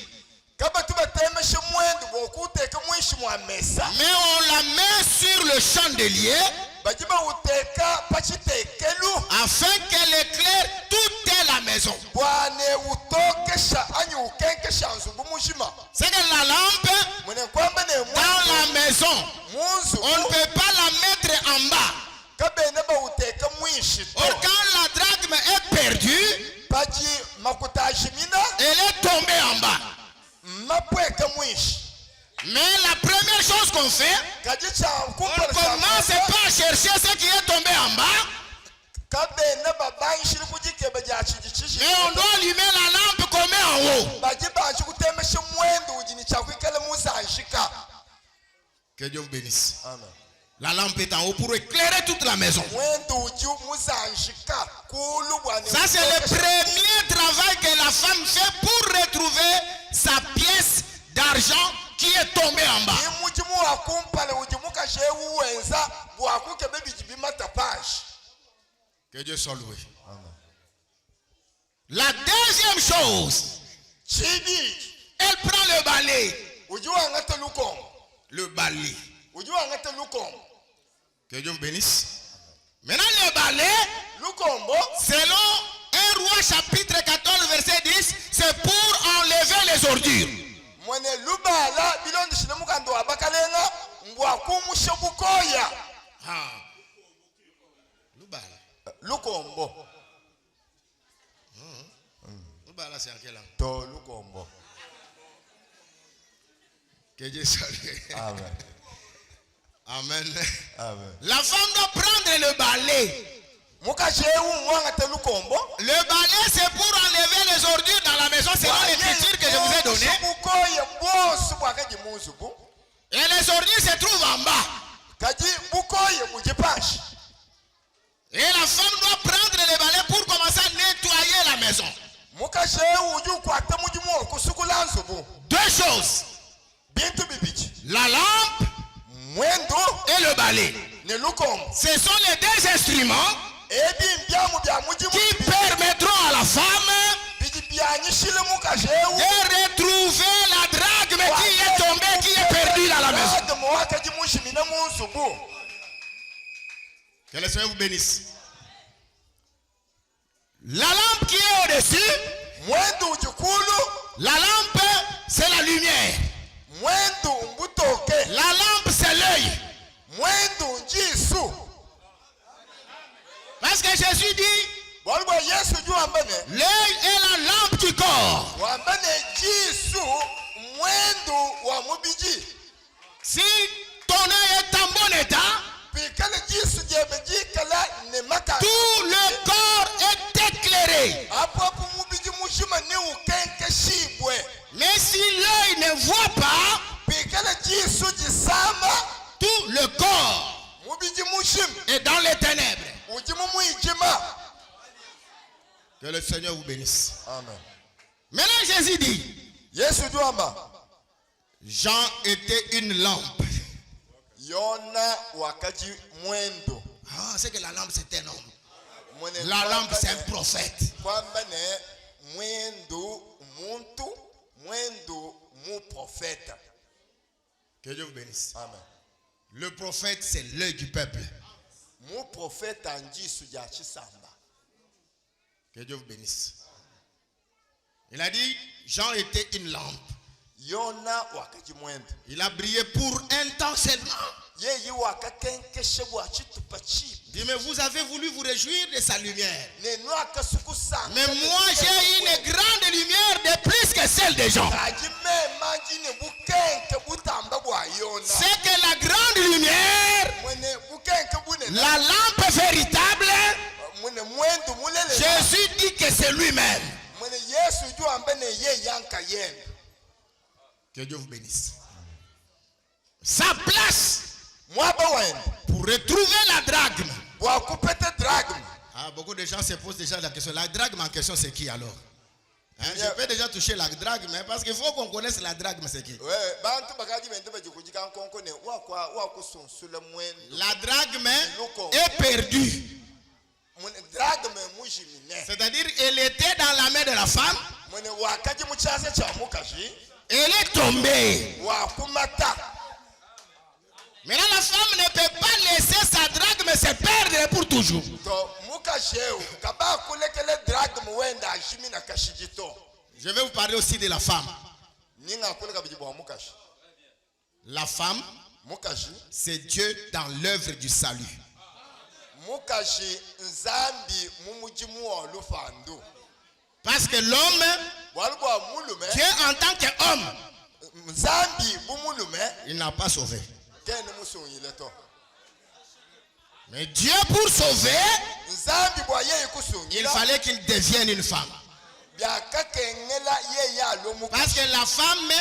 Speaker 7: Kaba tuba temeshe mwendo wokuteka mwishi mwa mesa.
Speaker 3: Mais on la met sur le chandelier
Speaker 7: Bajiba uteka pachitekelu.
Speaker 3: afin qu'elle éclaire toute la maison.
Speaker 7: Bwane utokesha anyi ukenkesha nzubu mushima.
Speaker 3: C'est que la lampe
Speaker 7: Mwene kwamba ne
Speaker 3: dans la maison,
Speaker 7: munzu.
Speaker 3: on ne peut pas la mettre en bas.
Speaker 7: Kabe neba uteka mwishi.
Speaker 3: Or quand la drachme est perdue,
Speaker 7: Paji makutashimina.
Speaker 3: elle est tombée en bas.
Speaker 7: Mapweka mwishi.
Speaker 3: Mais la première chose qu'on fait,
Speaker 7: Kajicha
Speaker 3: on
Speaker 7: kumpala
Speaker 3: commence pas à chercher ce qui est tombé en bas,
Speaker 7: Kabe neba banshiri kujikeba jachijichishi.
Speaker 3: mais on doit allumer la lampe qu'on met en haut.
Speaker 7: Bajiba achikutemeshe mwendo ujini chakwikele musa anshika.
Speaker 3: Que Dieu vous bénisse.
Speaker 7: Amen.
Speaker 3: La lampe est en haut pour éclairer toute la maison.
Speaker 7: Mwendo uji musa anshika. Kulu bwane.
Speaker 3: Ça, c'est le premier travail que la femme fait pour retrouver sa pièce d'argent qui est tombée en bas.
Speaker 7: Imujimu wa kumpale ujimuka shehu wenza. Bwakuke bebi jibima tapash.
Speaker 3: Que Dieu soit loué. La deuxième chose,
Speaker 7: Chibi.
Speaker 3: elle prend le balai.
Speaker 7: Ujiwa ngate lukongo.
Speaker 3: Le balai.
Speaker 7: Ujiwa ngate lukongo.
Speaker 3: Que Dieu vous bénisse. Maintenant, le balai,
Speaker 7: Lukombo.
Speaker 3: selon 1 Roi chapitre 14 verset 10, c'est pour enlever les ordures.
Speaker 7: Mwene lubala bilondi shinemuka ndo abakalenga. Mbwakumushe bukoya.
Speaker 3: Ah. Le balai.
Speaker 7: Lukombo.
Speaker 3: Le balai, c'est en quelle langue?
Speaker 7: To lukombo.
Speaker 3: Que Dieu soit loué.
Speaker 7: Amen.
Speaker 3: Amen.
Speaker 7: Amen.
Speaker 3: La femme doit prendre le balai.
Speaker 7: Muka shehu mwanga te lukombo.
Speaker 3: Le balai, c'est pour enlever les ordures dans la maison, selon l'écriture que je vous ai donnée.
Speaker 7: Bukoya bosu bwakaji muzubu.
Speaker 3: Et les ordures se trouvent en bas.
Speaker 7: kadi bukoye mujipashi.
Speaker 3: Et la femme doit prendre les balais pour commencer à nettoyer la maison.
Speaker 7: Mukashe uju kwata mujimu kusukula nzubu.
Speaker 3: Deux choses.
Speaker 7: Bintu bibiji.
Speaker 3: La lampe
Speaker 7: Mwendo
Speaker 3: et le balai.
Speaker 7: ne lukom.
Speaker 3: Ce sont les deux instruments
Speaker 7: Ebi mbiamu bia mujimu.
Speaker 3: qui permettront à la femme
Speaker 7: Biji bia nyishile mukashe
Speaker 3: de retrouver la drachme qui est tombée, qui est perdue dans la maison. Que le Seigneur vous bénisse. La lampe qui est au-dessus, la lampe c'est la lumière. La lampe c'est l'œil. Parce que Jésus dit, l'œil est la lampe du corps. Si ton œil est en bon état, tout le corps est éclairé. Mais si l'œil ne voit pas, tout le corps est dans les ténèbres. Que le Seigneur vous bénisse.
Speaker 7: Amen.
Speaker 3: Maintenant Jésus dit, Jean était une lampe. Ah, c'est que la lampe c'est un homme. La lampe c'est un prophète. Que Dieu vous bénisse.
Speaker 7: Amen.
Speaker 3: Le prophète c'est l'œil du peuple. Que Dieu vous bénisse. Il a dit, Jean était une lampe. Il a brillé pour un temps seulement. Dit, mais vous avez voulu vous réjouir de sa lumière. Mais moi j'ai une grande lumière de plus que celle des gens. C'est que la grande lumière, la lampe véritable, Jésus dit que c'est lui-même. Que Dieu vous bénisse. Sa place pour retrouver la drachme. Ah, beaucoup de gens se posent déjà la question. La drachme en question, c'est qui alors? Hein, je peux déjà toucher la drachme, hein, parce qu'il faut qu'on connaisse la drachme, c'est qui? La drachme est perdue. C'est-à-dire, elle était dans la main de la femme. Elle est tombée. Maintenant, la femme ne peut pas laisser sa drachme se perdre pour toujours. Je vais vous parler aussi de la femme. La femme, c'est Dieu dans l'œuvre du salut. Parce que l'homme, Dieu en tant qu'homme, il n'a pas sauvé. Mais Dieu pour sauver, il fallait qu'il devienne une femme. Parce que la femme,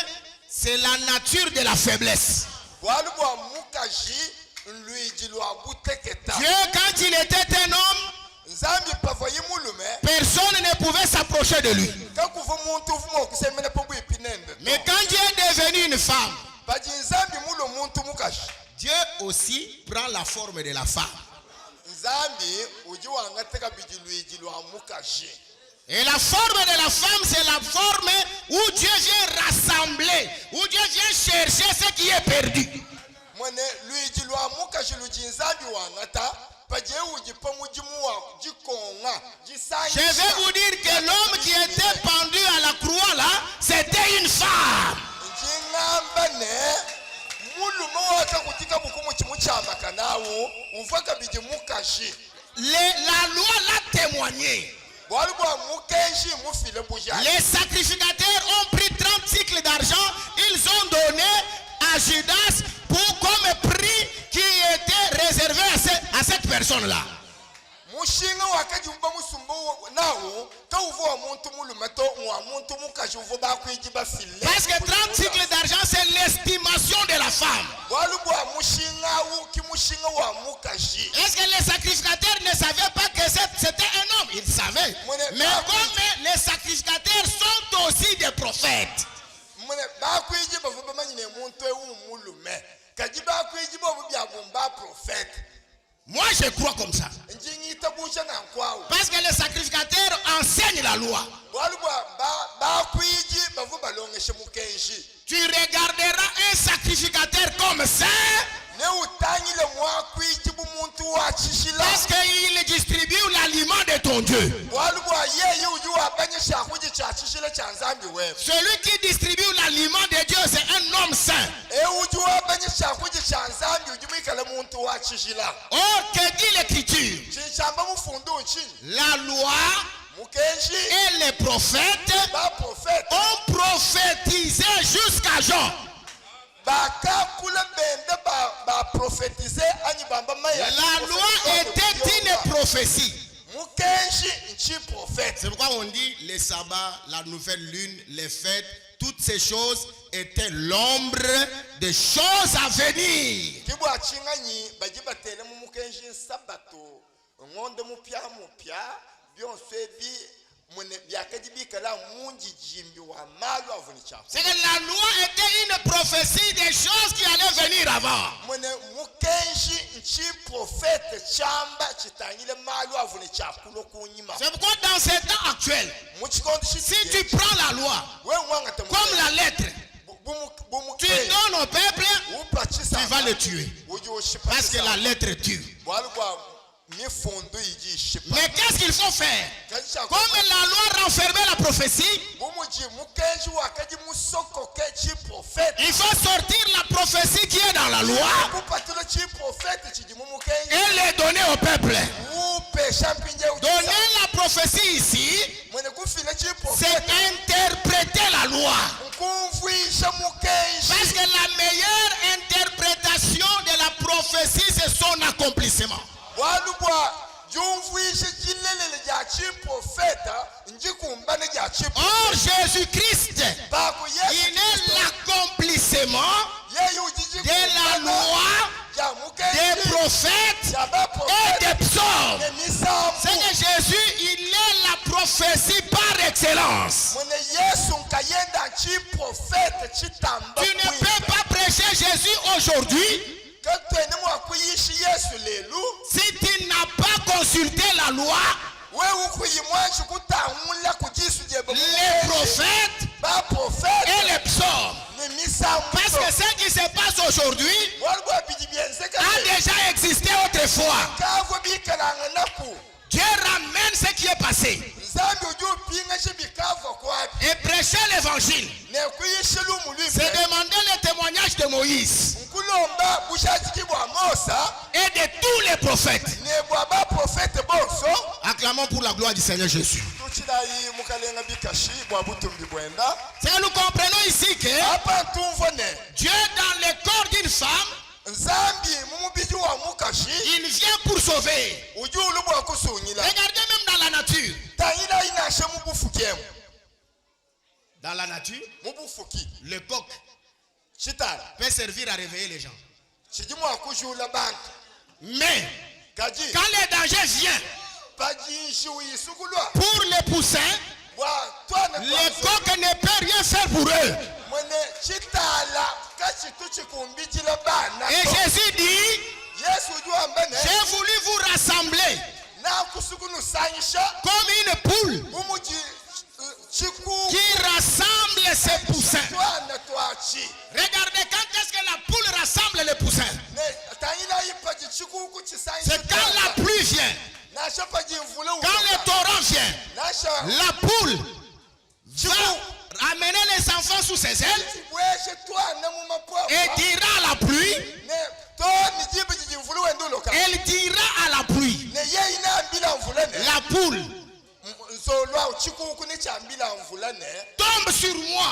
Speaker 3: c'est la nature de la faiblesse. Dieu, quand il était un homme, personne ne pouvait s'approcher de lui. Mais quand Dieu est devenu une femme, Dieu aussi prend la forme de la femme. Et la forme de la femme, c'est la forme où Dieu vient rassembler, où Dieu vient chercher ce qui est perdu. Je vais vous dire que l'homme qui était pendu à la croix là, c'était une femme. La loi l'a témoigné. Les sacrificateurs ont pris 30 cycles d'argent. Ils ont donné à Judas pour comme prix qui était réservé à cette personne-là.
Speaker 7: mushinga wakajumba musumbo nawo kauvo wa muntu mulumato wa muntu mukajuvo bakwiji bafile
Speaker 3: Parce que 30 cycles d'argent, c'est l'estimation de la femme.
Speaker 7: walubwa mushinga uki mushinga wa mukaji.
Speaker 3: Est-ce que les sacrificateurs ne savaient pas que c'était un homme? Ils savaient. Mais comme les sacrificateurs sont aussi des prophètes,
Speaker 7: mune bakwiji bavuba manyine muntu ewu mulume kaji bakwiji bavu bya bomba prophète.
Speaker 3: moi je crois comme ça.
Speaker 7: Njingi tabusha na kwao.
Speaker 3: Parce que les sacrificateurs enseignent la loi.
Speaker 7: walubwa bakwiji bavuba longeshe mukenji.
Speaker 3: Tu regarderas un sacrificateur comme ça
Speaker 7: Ne utanyile mwakwiji bumuntu wa chishila.
Speaker 3: parce qu'il distribue l'aliment de ton Dieu.
Speaker 7: walubwa yeye ujua banyesha kuji cha chishila cha nzambi wewe.
Speaker 3: Celui qui distribue l'aliment de Dieu, c'est un homme saint.
Speaker 7: ujua banyesha kuji cha nzambi ujumikala muntu wa chishila.
Speaker 3: Or, que dit l'Écriture?
Speaker 7: Chichamba mufundu nchini.
Speaker 3: La loi
Speaker 7: Mukenji
Speaker 3: et les prophètes
Speaker 7: ba prophète
Speaker 3: ont prophétisé jusqu'à Jean.
Speaker 7: bakakula bende ba prophétiser ani bamba maya.
Speaker 3: La loi était une prophétie.
Speaker 7: Mukenji nchi prophète.
Speaker 3: C'est pourquoi on dit les sabbats, la nouvelle lune, les fêtes, toutes ces choses étaient l'ombre des choses à venir.
Speaker 7: Kibwa chinganyi bajibatele mu mukenji sabato ngonde mupya byonse bi mune byakajibikala munji jimbi wa malu avunicha.
Speaker 3: C'est que la loi était une prophétie des choses qui allaient venir avant.
Speaker 7: Mune mukenji nchi prophète chamba chitangile malu avunicha kulo kunyima.
Speaker 3: C'est pourquoi dans ces temps actuels, si tu prends la loi comme la lettre, tu donnes au peuple, tu vas le tuer. Parce que la lettre tue. Mais qu'est-ce qu'il faut faire? Comme la loi renfermait la prophétie, il faut sortir la prophétie qui est dans la loi et les donner au peuple. Donner la prophétie ici, c'est interpréter la loi. Parce que la meilleure interprétation de la prophétie, c'est son accomplissement. Or, Jésus-Christ, il est l'accomplissement de la loi, des prophètes et des psaumes. C'est que Jésus, il est la prophétie par excellence. Tu ne peux pas prêcher Jésus aujourd'hui si tu n'as pas consulté la loi, les prophètes et les psaumes. Parce que ce qui se passe aujourd'hui a déjà existé autrefois. Dieu ramène ce qui est passé et prêcher l'évangile. C'est demander le témoignage de Moïse et de tous les prophètes. Acclamons pour la gloire du Seigneur Jésus. C'est que nous comprenons ici que Dieu dans le corps d'une femme, il vient pour sauver. Regardez même dans la nature. Dans la nature, le coq peut servir à réveiller les gens. Mais quand le danger vient pour les poussins, le coq ne peut rien faire pour eux. Et Jésus dit, j'ai voulu vous rassembler comme une poule qui rassemble ses poussins. Regardez quand est-ce que la poule rassemble les poussins. C'est quand la pluie vient. Quand le torrent vient, la poule va amener les enfants sous ses ailes et dira à la pluie, elle dira à la pluie, la poule tombe sur moi,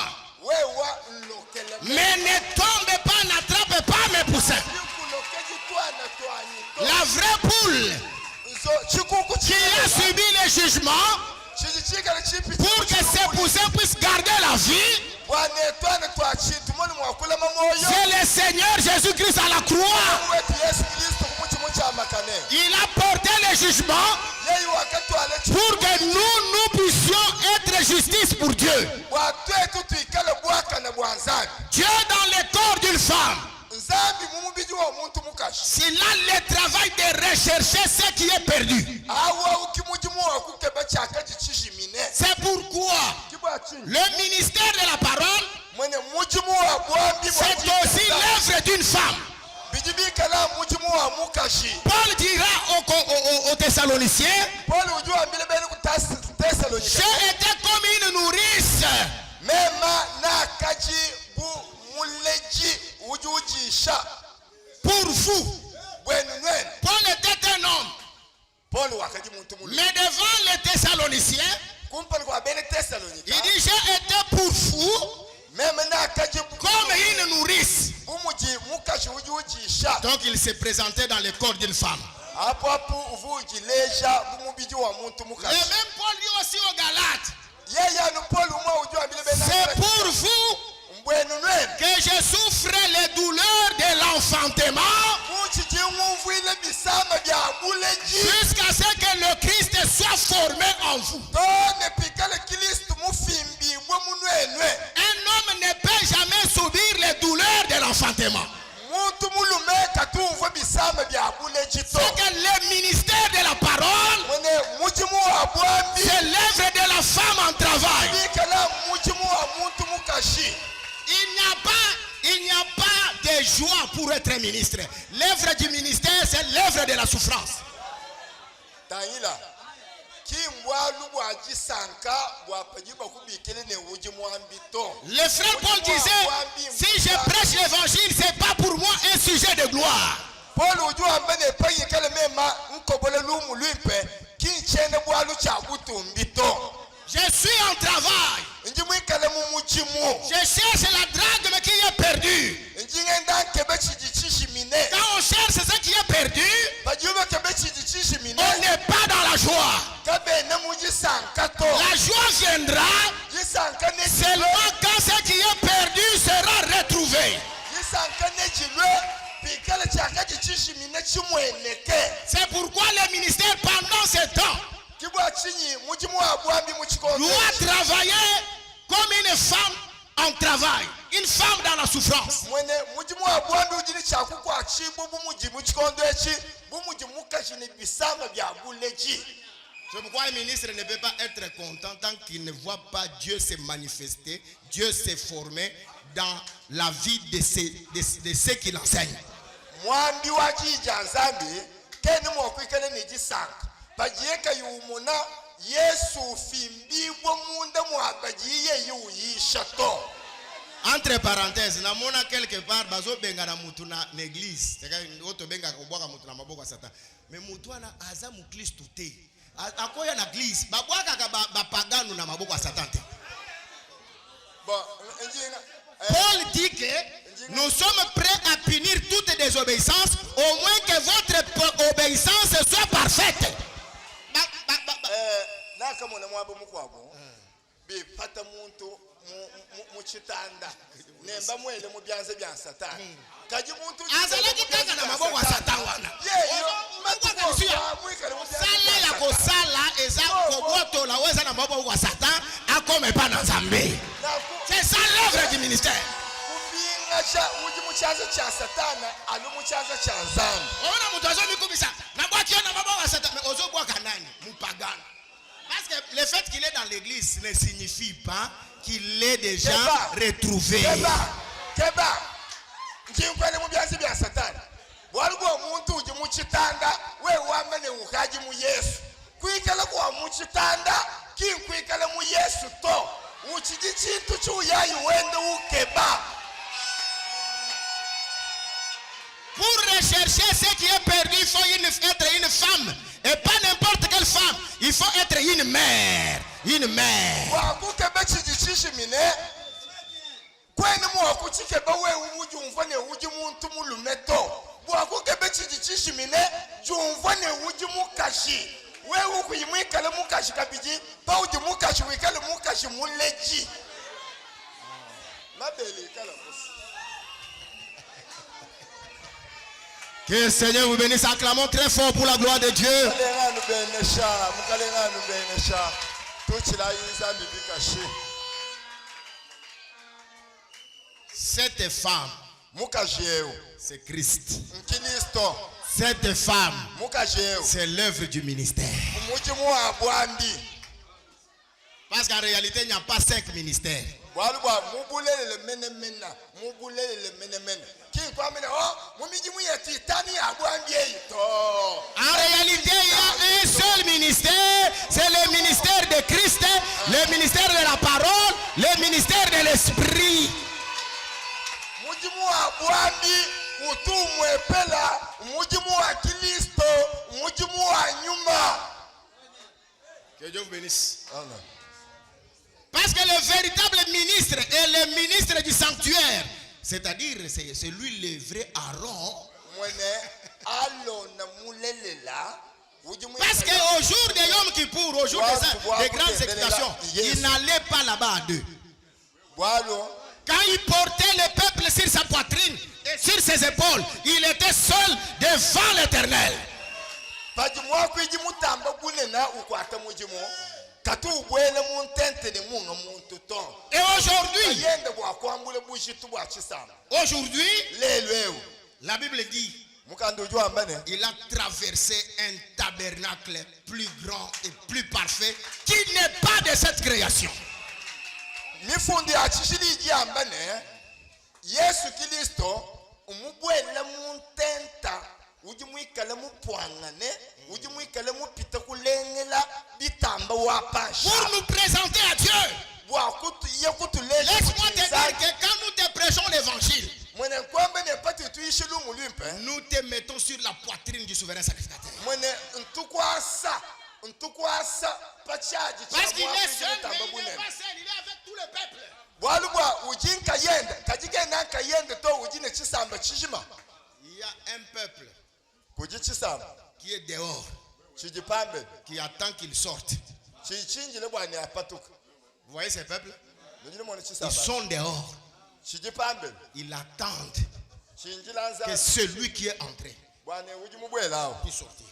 Speaker 3: mais ne tombe pas, n'attrape pas mes poussins. La vraie poule qui a subi le jugement pour que ses poussins puissent garder la vie. C'est le Seigneur Jésus-Christ à la croix. Il a porté le jugement pour que nous puissions être justice pour Dieu. Dieu dans le corps d'une femme. C'est là le travail de rechercher ce qui est perdu. C'est pourquoi le ministère de la parole, c'est aussi l'œuvre d'une femme. Paul dira aux Thessaloniciens, j'ai été comme une nourrice. Pour vous, Paul était un homme. Mais devant les Thessaloniciens, il dit, j'ai été pour vous comme une nourrice. Donc il s'est présenté dans le corps d'une femme. Et même Paul dit aussi aux Galates, c'est pour vous que je souffre les douleurs de l'enfantement jusqu'à ce que le Christ soit formé en vous. Un homme ne peut jamais subir les douleurs de l'enfantement. C'est que le ministère de la parole, c'est l'œuvre de la femme en travail. Il n'y a pas de joie pour être ministre. L'œuvre du ministère, c'est l'œuvre de la souffrance. Le frère Paul disait, si je prêche l'évangile, c'est pas pour moi un sujet de gloire. Je suis en travail. Je cherche la drague qui est perdue. Quand on cherche ce qui est perdu, on n'est pas dans la joie. La joie viendra seulement quand ce qui est perdu sera retrouvé. C'est pourquoi le ministère pendant ce temps doit travailler comme une femme en travail, une femme dans la souffrance. C'est pourquoi un ministre ne peut pas être content tant qu'il ne voit pas Dieu se manifester, Dieu se former dans la vie de ceux qui l'enseignent. Entre parenthèses, namona quelque part bazo benga na mutu na l'église. C'est quand auto benga ko boka mutu na maboko satan. Mais mutu ana aza mu Kristo te. Akoya na église, ba boka ka ba pagano na maboko satan te. Paul dit que nous sommes prêts à punir toute désobéissance au moins que votre obéissance soit parfaite. azalaki kaka na maboko ya satan wana sala ya kosala eza kobotola oyo eza na maboko ya satan akome pa na nzambe. C'est ça l'œuvre du ministère. Ona mutu azomikubisa nabwaki yo na maboko ya satan mais ozobwaka nani mupagano. Parce que le fait qu'il est dans l'église ne signifie pas qu'il est déjà retrouvé. Pour rechercher ce qui est perdu, il faut être une femme. Et pas n'importe quelle femme. Il faut être une mère. Une mère.
Speaker 7: chumva ne uji mukashi wewe kuyimwikale mukashi kabiji pa uji mukashi wikale mukashi muleji mabele kala musi.
Speaker 3: Que le Seigneur vous bénisse. Acclamons très fort pour la gloire de Dieu. Cette femme, c'est Christ. Cette femme, c'est l'œuvre du ministère. Parce qu'en réalité, il n'y a pas 5 ministères. En réalité, il y a un seul ministère, c'est le ministère de Christ, le ministère de la parole, le ministère de l'esprit. Que Dieu vous bénisse. Parce que le véritable ministre est le ministre du sanctuaire. C'est-à-dire, c'est lui le vrai Aaron. Parce qu'au jour de Yom Kippour, au jour des grandes expiations, il n'allait pas là-bas à deux. Quand il portait le peuple sur sa poitrine et sur ses épaules, il était seul devant l'Éternel. Et aujourd'hui, la Bible dit, il a traversé un tabernacle plus grand et plus parfait qui n'est pas de cette création. Pour nous présenter à Dieu. Laisse-moi te dire que quand nous te prêchons l'évangile, nous te mettons sur la poitrine du souverain sacrificateur. Parce qu'il est seul, mais il n'est pas seul, il est avec tout le peuple. Il y a un peuple qui est dehors, qui attend qu'il sorte. Vous voyez ces peuples? Ils sont dehors. Ils attendent que celui qui est entré puisse sortir.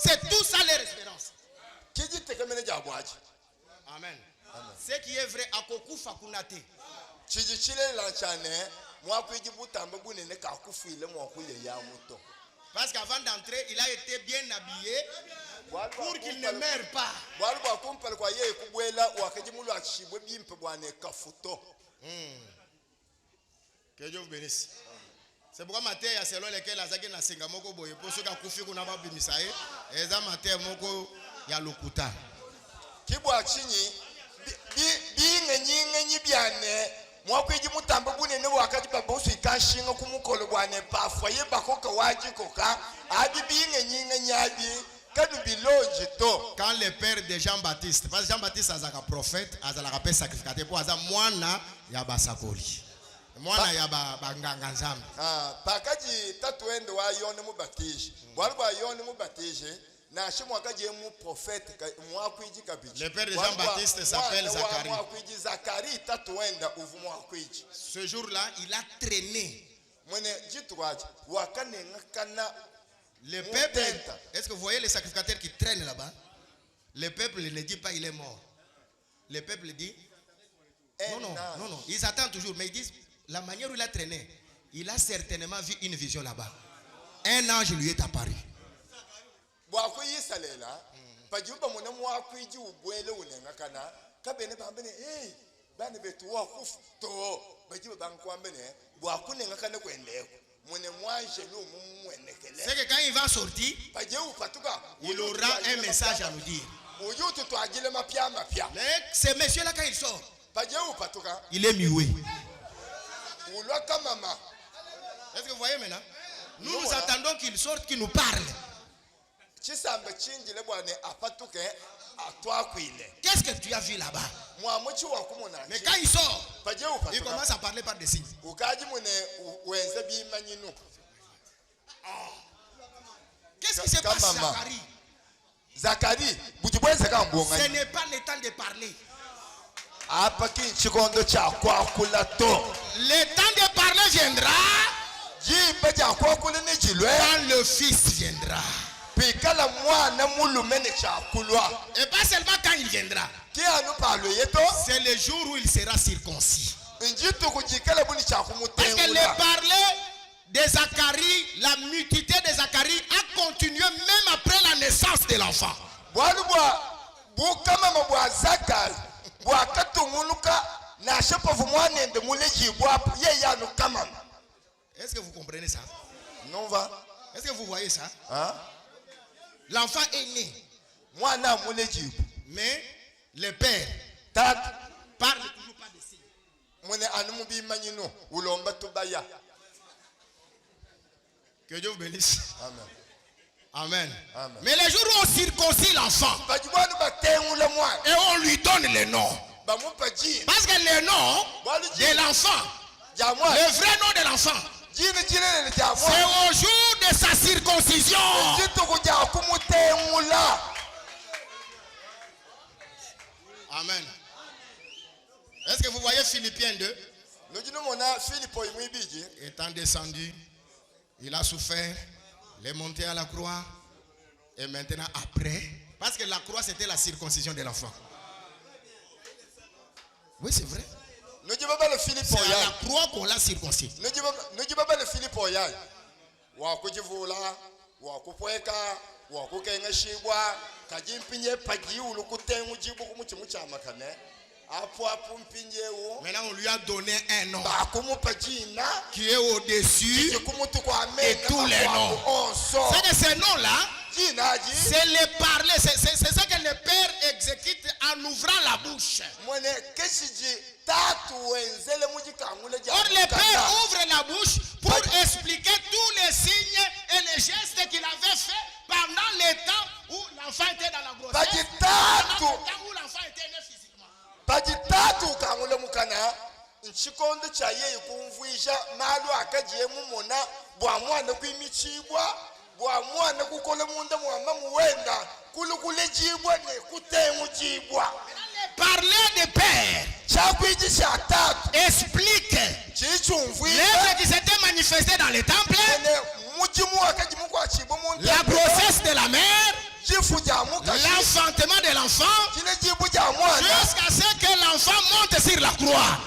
Speaker 3: C'est tout ça leur espérance. Amen. Ce qui est vrai, à Kokufa Kunate. Parce qu'avant d'entrer, il a été bien habillé pour qu'il ne meure pas. Que Dieu vous bénisse. C'est pourquoi matin, selon lesquels Azaki na Singamoko boye pour ceux qui ont couffé qu'on a pas bimisaye, et ça matin moko ya lokuta.
Speaker 7: Kibwa chini bi biane mwakwiji mutambo bunene wakati babosu ikashinga kumukolo bwane pafoye bakoka waji koka abi binge nyabi kadu bilonji to.
Speaker 3: Quand le père de Jean-Baptiste, parce que Jean-Baptiste azaka prophète, azala père sacrificateur pour aza mwana ya basakoli. Mwana ya banganga nzambe.
Speaker 7: Pakaji tatuende wa yone mubatije. Walwa yone mubatije.
Speaker 3: Le père de Jean-Baptiste s'appelle Zacharie. Ce jour-là, il a traîné. Le peuple, est-ce que vous voyez les sacrificateurs qui traînent là-bas? Le peuple ne dit pas il est mort. Le peuple dit non. Ils attendent toujours, mais ils disent la manière où il a traîné, il a certainement vu une vision là-bas. Un ange lui est apparu.
Speaker 7: Pajuba mwana mwakwiji ubwele unenga kana kabene bambene bane betu wakufuto bajiba bankwambene bwakunenga kana kwendeko mwene mwaje no mumwenekele.
Speaker 3: C'est que quand il va sortir, il aura un message à nous dire. Mais ce monsieur-là, quand il sort, il est muet. Est-ce que vous voyez maintenant? Nous attendons qu'il sorte, qu'il nous parle. Qu'est-ce que tu as vu là-bas? Mais quand il sort, il commence à parler par des signes. Qu'est-ce qui se passe, Zacharie?
Speaker 7: Zacharie, bujibweze kambonga.
Speaker 3: Ce n'est pas le temps de parler.
Speaker 7: Apa kinchikondo cha kwakula to.
Speaker 3: Le temps de parler viendra
Speaker 7: Jimba cha kwakula ne jilwe.
Speaker 3: quand le Fils viendra.
Speaker 7: Pikala mwana mulume ne cha kulwa.
Speaker 3: Et pas seulement quand il viendra.
Speaker 7: Ki anu palo yeto.
Speaker 3: C'est le jour où il sera circoncis.
Speaker 7: Njitu kujikala buni cha
Speaker 3: Parce que
Speaker 7: kumutengula.
Speaker 3: le parler de Zacharie, la multitude de Zacharie a continué même après la naissance de l'enfant.
Speaker 7: Bwalu bukama mabwa Zakai. Bwa katunguluka na shepofu mwanende muleji bwa ye yanu kama.
Speaker 3: Est-ce que vous comprenez ça?
Speaker 7: Non va.
Speaker 3: Est-ce que vous voyez ça?
Speaker 7: Hein?
Speaker 3: L'enfant est né,
Speaker 7: Mwana muleji.
Speaker 3: mais le père
Speaker 7: Tat
Speaker 3: parle toujours pas de signe.
Speaker 7: mwene anumubi manyino ulomba tubaya.
Speaker 3: Que Dieu vous bénisse.
Speaker 7: Amen.
Speaker 3: Amen.
Speaker 7: Amen.
Speaker 3: Mais les jours où on circoncis l'enfant
Speaker 7: Bajibwanu batengula mwana.
Speaker 3: et on lui donne le nom.
Speaker 7: Bamupa jina.
Speaker 3: Parce que le nom de l'enfant,
Speaker 7: Ja mwana.
Speaker 3: le vrai nom de l'enfant,
Speaker 7: Jina ne ja
Speaker 3: c'est
Speaker 7: mwana.
Speaker 3: au jour de sa circoncision.
Speaker 7: Jitu kuja kumutengula.
Speaker 3: Amen. Est-ce que vous voyez Philippiens 2?
Speaker 7: Nojino mona Philipo imwibiji.
Speaker 3: Étant descendu, il a souffert, il est monté à la croix. Et maintenant, après, parce que la croix c'était la circoncision de l'enfant. Oui, c'est vrai.
Speaker 7: Nojibaba le Philipo
Speaker 3: C'est à
Speaker 7: ya.
Speaker 3: la croix qu'on l'a circoncis.
Speaker 7: Nojibaba le Philipo ya. Wa kujivula, wa kupweka, wa kukenga shibwa, kajimpinye paji ulukutengu jibu kumuchimu cha makane. Apu mpinyewo.
Speaker 3: Maintenant, on lui a donné un nom
Speaker 7: Bakumupa jina.
Speaker 3: qui est au-dessus
Speaker 7: Et
Speaker 3: de tous les noms. C'est que ce nom-là, c'est le parler, c'est ça que le Père exécute en ouvrant la bouche. Or, le Père ouvre la bouche pour expliquer tous les signes et les gestes qu'il avait fait pendant le temps où l'enfant était dans la grossesse, pendant le temps où l'enfant était né physiquement.
Speaker 7: Pajitatu kangule mukana nchikondo cha yeye kumvuisha malu akajiye mumona bwa mwana kwimichibwa bwa mwana kukole munda mwamba muwenda kule jibwa ne kutengu jibwa.
Speaker 3: Parler de Père
Speaker 7: Chakwiji tatu
Speaker 3: explique
Speaker 7: chichumvuisha
Speaker 3: l'œuvre qui s'était manifestée dans le temple,
Speaker 7: mujimu akajimu kwa chibu munda
Speaker 3: la grossesse de la mère,
Speaker 7: jifu jamu
Speaker 3: l'enfantement de l'enfant,
Speaker 7: jine jibu jamwana
Speaker 3: jusqu'à ce que l'enfant monte sur la croix.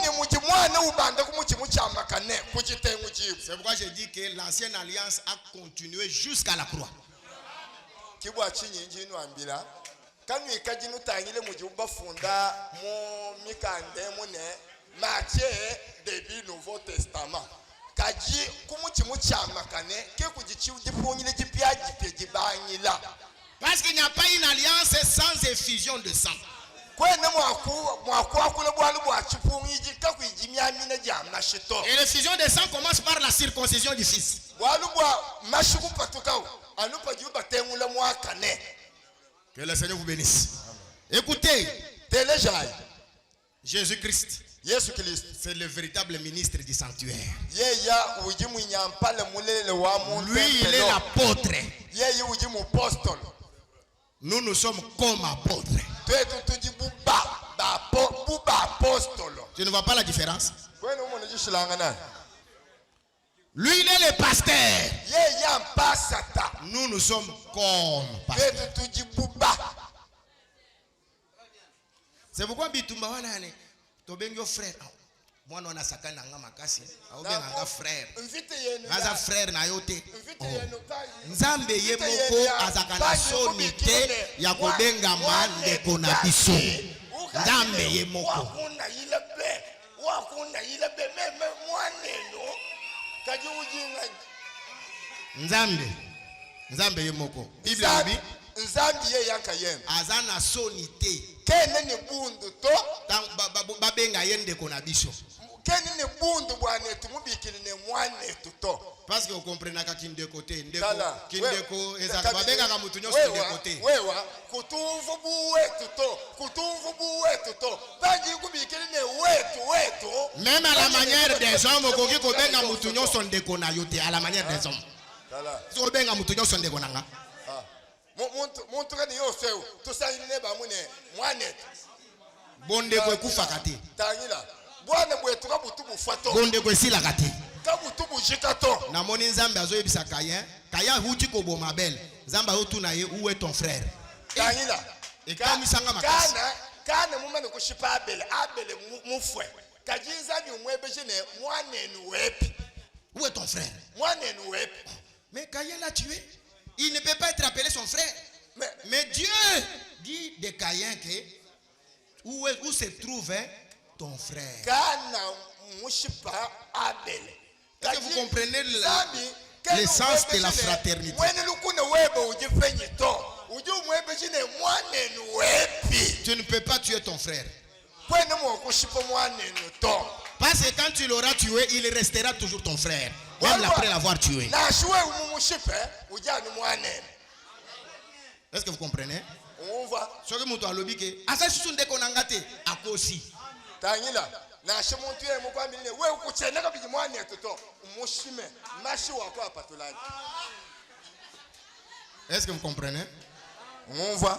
Speaker 7: ni mujimwana ubanda kumuchimu cha makane kujitengu jibu.
Speaker 3: C'est pourquoi je dis que l'ancienne alliance a continué jusqu'à la croix.
Speaker 7: Kibwa chinyi njinu ambila kanu ikajinu tangile mujibu funda mu mikande mune mache debi Nouveau Testament kaji kumuchimu cha makane ke kujichiu jiponyile jipya jipye jibanyila.
Speaker 3: Parce qu'il n'y a pas une alliance sans effusion de sang.
Speaker 7: Kwene mwaku akule bwalu bwa chipungi jika kwijimya mine ja mashito.
Speaker 3: Et l'effusion de sang commence par la circoncision du fils.
Speaker 7: Bwalu bwa mashiku patukao anupa juba tengula mwakane.
Speaker 3: Que le Seigneur vous bénisse. Écoutez,
Speaker 7: Telejai
Speaker 3: Jésus-Christ,
Speaker 7: Yesu Kristo
Speaker 3: c'est le véritable ministre du sanctuaire.
Speaker 7: yeya ujimu nyampale mulele wa mu
Speaker 3: Lui, il est l'apôtre.
Speaker 7: yeye ujimu apostol.
Speaker 3: Nous sommes comme apôtres.
Speaker 7: Twetu tujibu buba apostolo.
Speaker 3: Tu ne vois pas la différence?
Speaker 7: Kwene umone jishilanga na
Speaker 3: Lui, il est le pasteur.
Speaker 7: yeya mpasata.
Speaker 3: Nous sommes comme pasteurs.
Speaker 7: Twetu tujibu ba.
Speaker 3: C'est pourquoi bitumba wana ne tobengyo frère. Mwana wana sakana nga makasi. Aobenga nga frère.
Speaker 7: Mvite yenu
Speaker 3: Aza frère na yote.
Speaker 7: mvite yenu kai.
Speaker 3: Nzambe ye moko azaka na soni te ya kobenga mandeko na biso. Nzambe ye moko.
Speaker 7: Wakuna ilebe meme mwaneno. Kaji ujinga.
Speaker 3: Nzambe ye moko. Bible abi
Speaker 7: Nzambi ye yanka yenu.
Speaker 3: aza na soni te.
Speaker 7: Kene ni bundu to.
Speaker 3: Babenga ye ndeko na biso.
Speaker 7: Kene ni bundu bwane tumubikili ne mwane tuto.
Speaker 3: Parce que vous comprenez qu'à kindeko te ndeko
Speaker 7: Tala.
Speaker 3: kindeko ezaka babenga ka mutu nyonso ndeko te.
Speaker 7: Wewa kutumvu buwetu to. Banji kubikili ne wetu.
Speaker 3: Même à la manière des hommes, okoki kobenga mutu nyonso ndeko na yo te, à la manière des hommes.
Speaker 7: Tala.
Speaker 3: So benga mutu nyoso ndeko nanga.
Speaker 7: Muntu kani yose tusayine ba mune mwanet.
Speaker 3: Bonde kwe kufa kati.
Speaker 7: Tangila. Bwana bwetu ka butu bufato.
Speaker 3: Bonde kwe sila kati.
Speaker 7: Ka butu bujikato.
Speaker 3: Na moni nzambe azo yebisa Kayen. Kayen huti ko bo mabel. Nzambe otu na ye où est ton frère?
Speaker 7: Tangila.
Speaker 3: Ekamisanga makasi.
Speaker 7: Kana mumane kushipa abele mufwe. Kajiza bi mwebejene mwanenu wepi.
Speaker 3: Où est ton frère?
Speaker 7: Mwanenu wepi.
Speaker 3: Mais Kayen l'a tué. Il ne peut pas être appelé son frère. Mais Dieu dit de Kayen que où se trouve ton frère?
Speaker 7: Kana mushipa abele.
Speaker 3: Est-ce que vous comprenez l'essence de la fraternité? Tu ne peux pas tuer ton frère. Parce que quand tu l'auras tué, il restera toujours ton frère. Même après l'avoir tué. Est-ce que vous comprenez? Ce que nous avons dit, c'est que c'est est-ce que vous comprenez?
Speaker 7: On voit.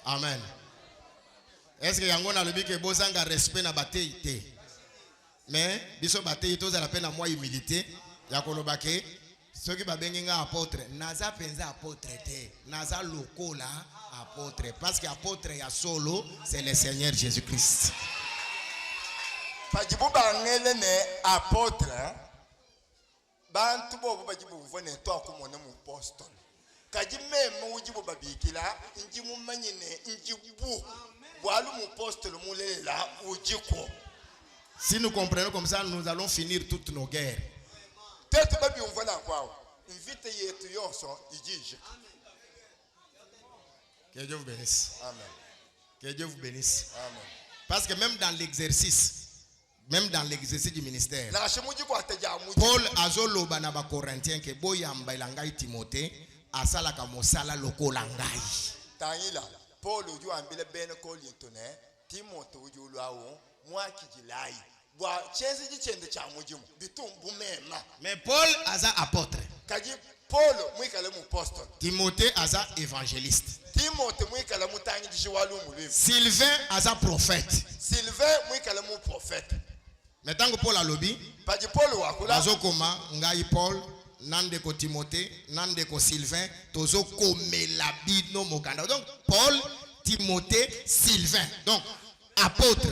Speaker 3: Amen. Est-ce que yango na lobi ke bozanga respect na bateite? Mais biso bateite oza la peine à moi humilité. Ya koloba ke ceux qui ba benginga apôtre, naza penza apôtre te. Naza lokola apôtre parce que apôtre ya solo, c'est le Seigneur Jésus-Christ.
Speaker 7: Pajibu bangele ne apôtre. Bantu bo bajibu vone to akumona mu apostol. Kajime mu ujibu babikila injimu manyine injibu bwalu mu apostol mulela ujiko.
Speaker 3: Si nous comprenons comme ça, nous allons finir toutes nos guerres.
Speaker 7: Tete babi umvana kwao. Invite yetu yoso ijije.
Speaker 3: Que Dieu vous bénisse.
Speaker 7: Amen.
Speaker 3: Que Dieu vous bénisse.
Speaker 7: Amen.
Speaker 3: Parce que même dans l'exercice du ministère,
Speaker 7: Na shemuji ko ataja muji.
Speaker 3: Paul azolo banaba Corinthiens que boyamba ilangai Timothée asala ka mosala lokola ngai.
Speaker 7: Tangila Paul uju ambile bene ko lintone Timothée uju lwawo mwa kijilai. Bwa chenzi jichende cha mujimu bitumbu mema.
Speaker 3: Mais Paul aza apôtre.
Speaker 7: Kaji Paul mwikale mu apostle.
Speaker 3: Timothée aza évangéliste.
Speaker 7: Timothée mwikale mutangi dishiwalu mulimu.
Speaker 3: Sylvain aza prophète.
Speaker 7: Sylvain mwikale mu prophète.
Speaker 3: Maintenant que Paul a lobby,
Speaker 7: Paji Paul wakula.
Speaker 3: azokoma ngai Paul nande ko Timothée, nande ko Sylvain, tozo komela bino mokanda. Donc Paul, Timothée, Sylvain. Donc apôtre,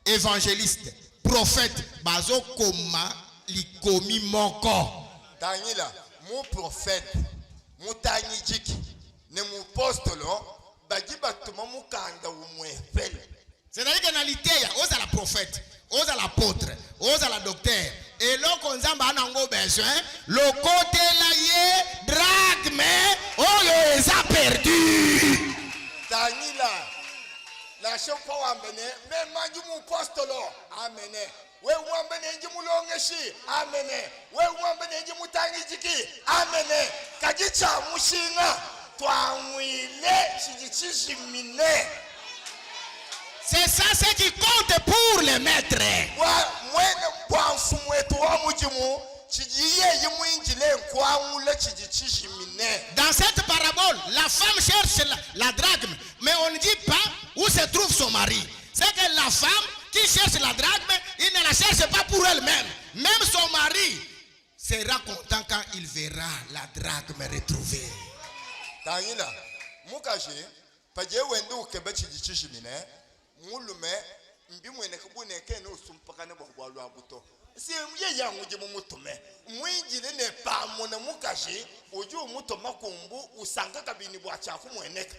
Speaker 3: évangéliste, prophète, bazo koma likomi moko.
Speaker 7: Tangila mu prophète, mu tangi jiki, ne mu apostolo, baji batuma mu kanda umwefele.
Speaker 3: C'est-à-dire que dans l'Itéa, on a la prophète, on a l'apôtre, on a la docteur. Et là, quand on a besoin, le côté là, il drague, mais on les a perdus.
Speaker 7: Tangila, la chopa wambene, mais manji mu apostolo, amene. We wambene njimu longeshi, amene. We wambene njimu tangi jiki, amene. Kajicha mushinga, twamwile, shijichishimine.
Speaker 3: C'est ça ce qui compte pour les maîtres. Dans cette parabole, la femme cherche la drachme, mais on ne dit pas où se trouve son mari. C'est que la femme qui cherche la drachme, il ne la cherche pas pour elle-même. Même son mari sera content quand il verra la drachme retrouvée. Mulume mbimwe nekubune kene usumpaka ne bwalwa abuto si mye ya nguje mu mutume mwinjile ne pamo na mukaje oju mutoma kumbu usanga kabini bwa chafu mweneka.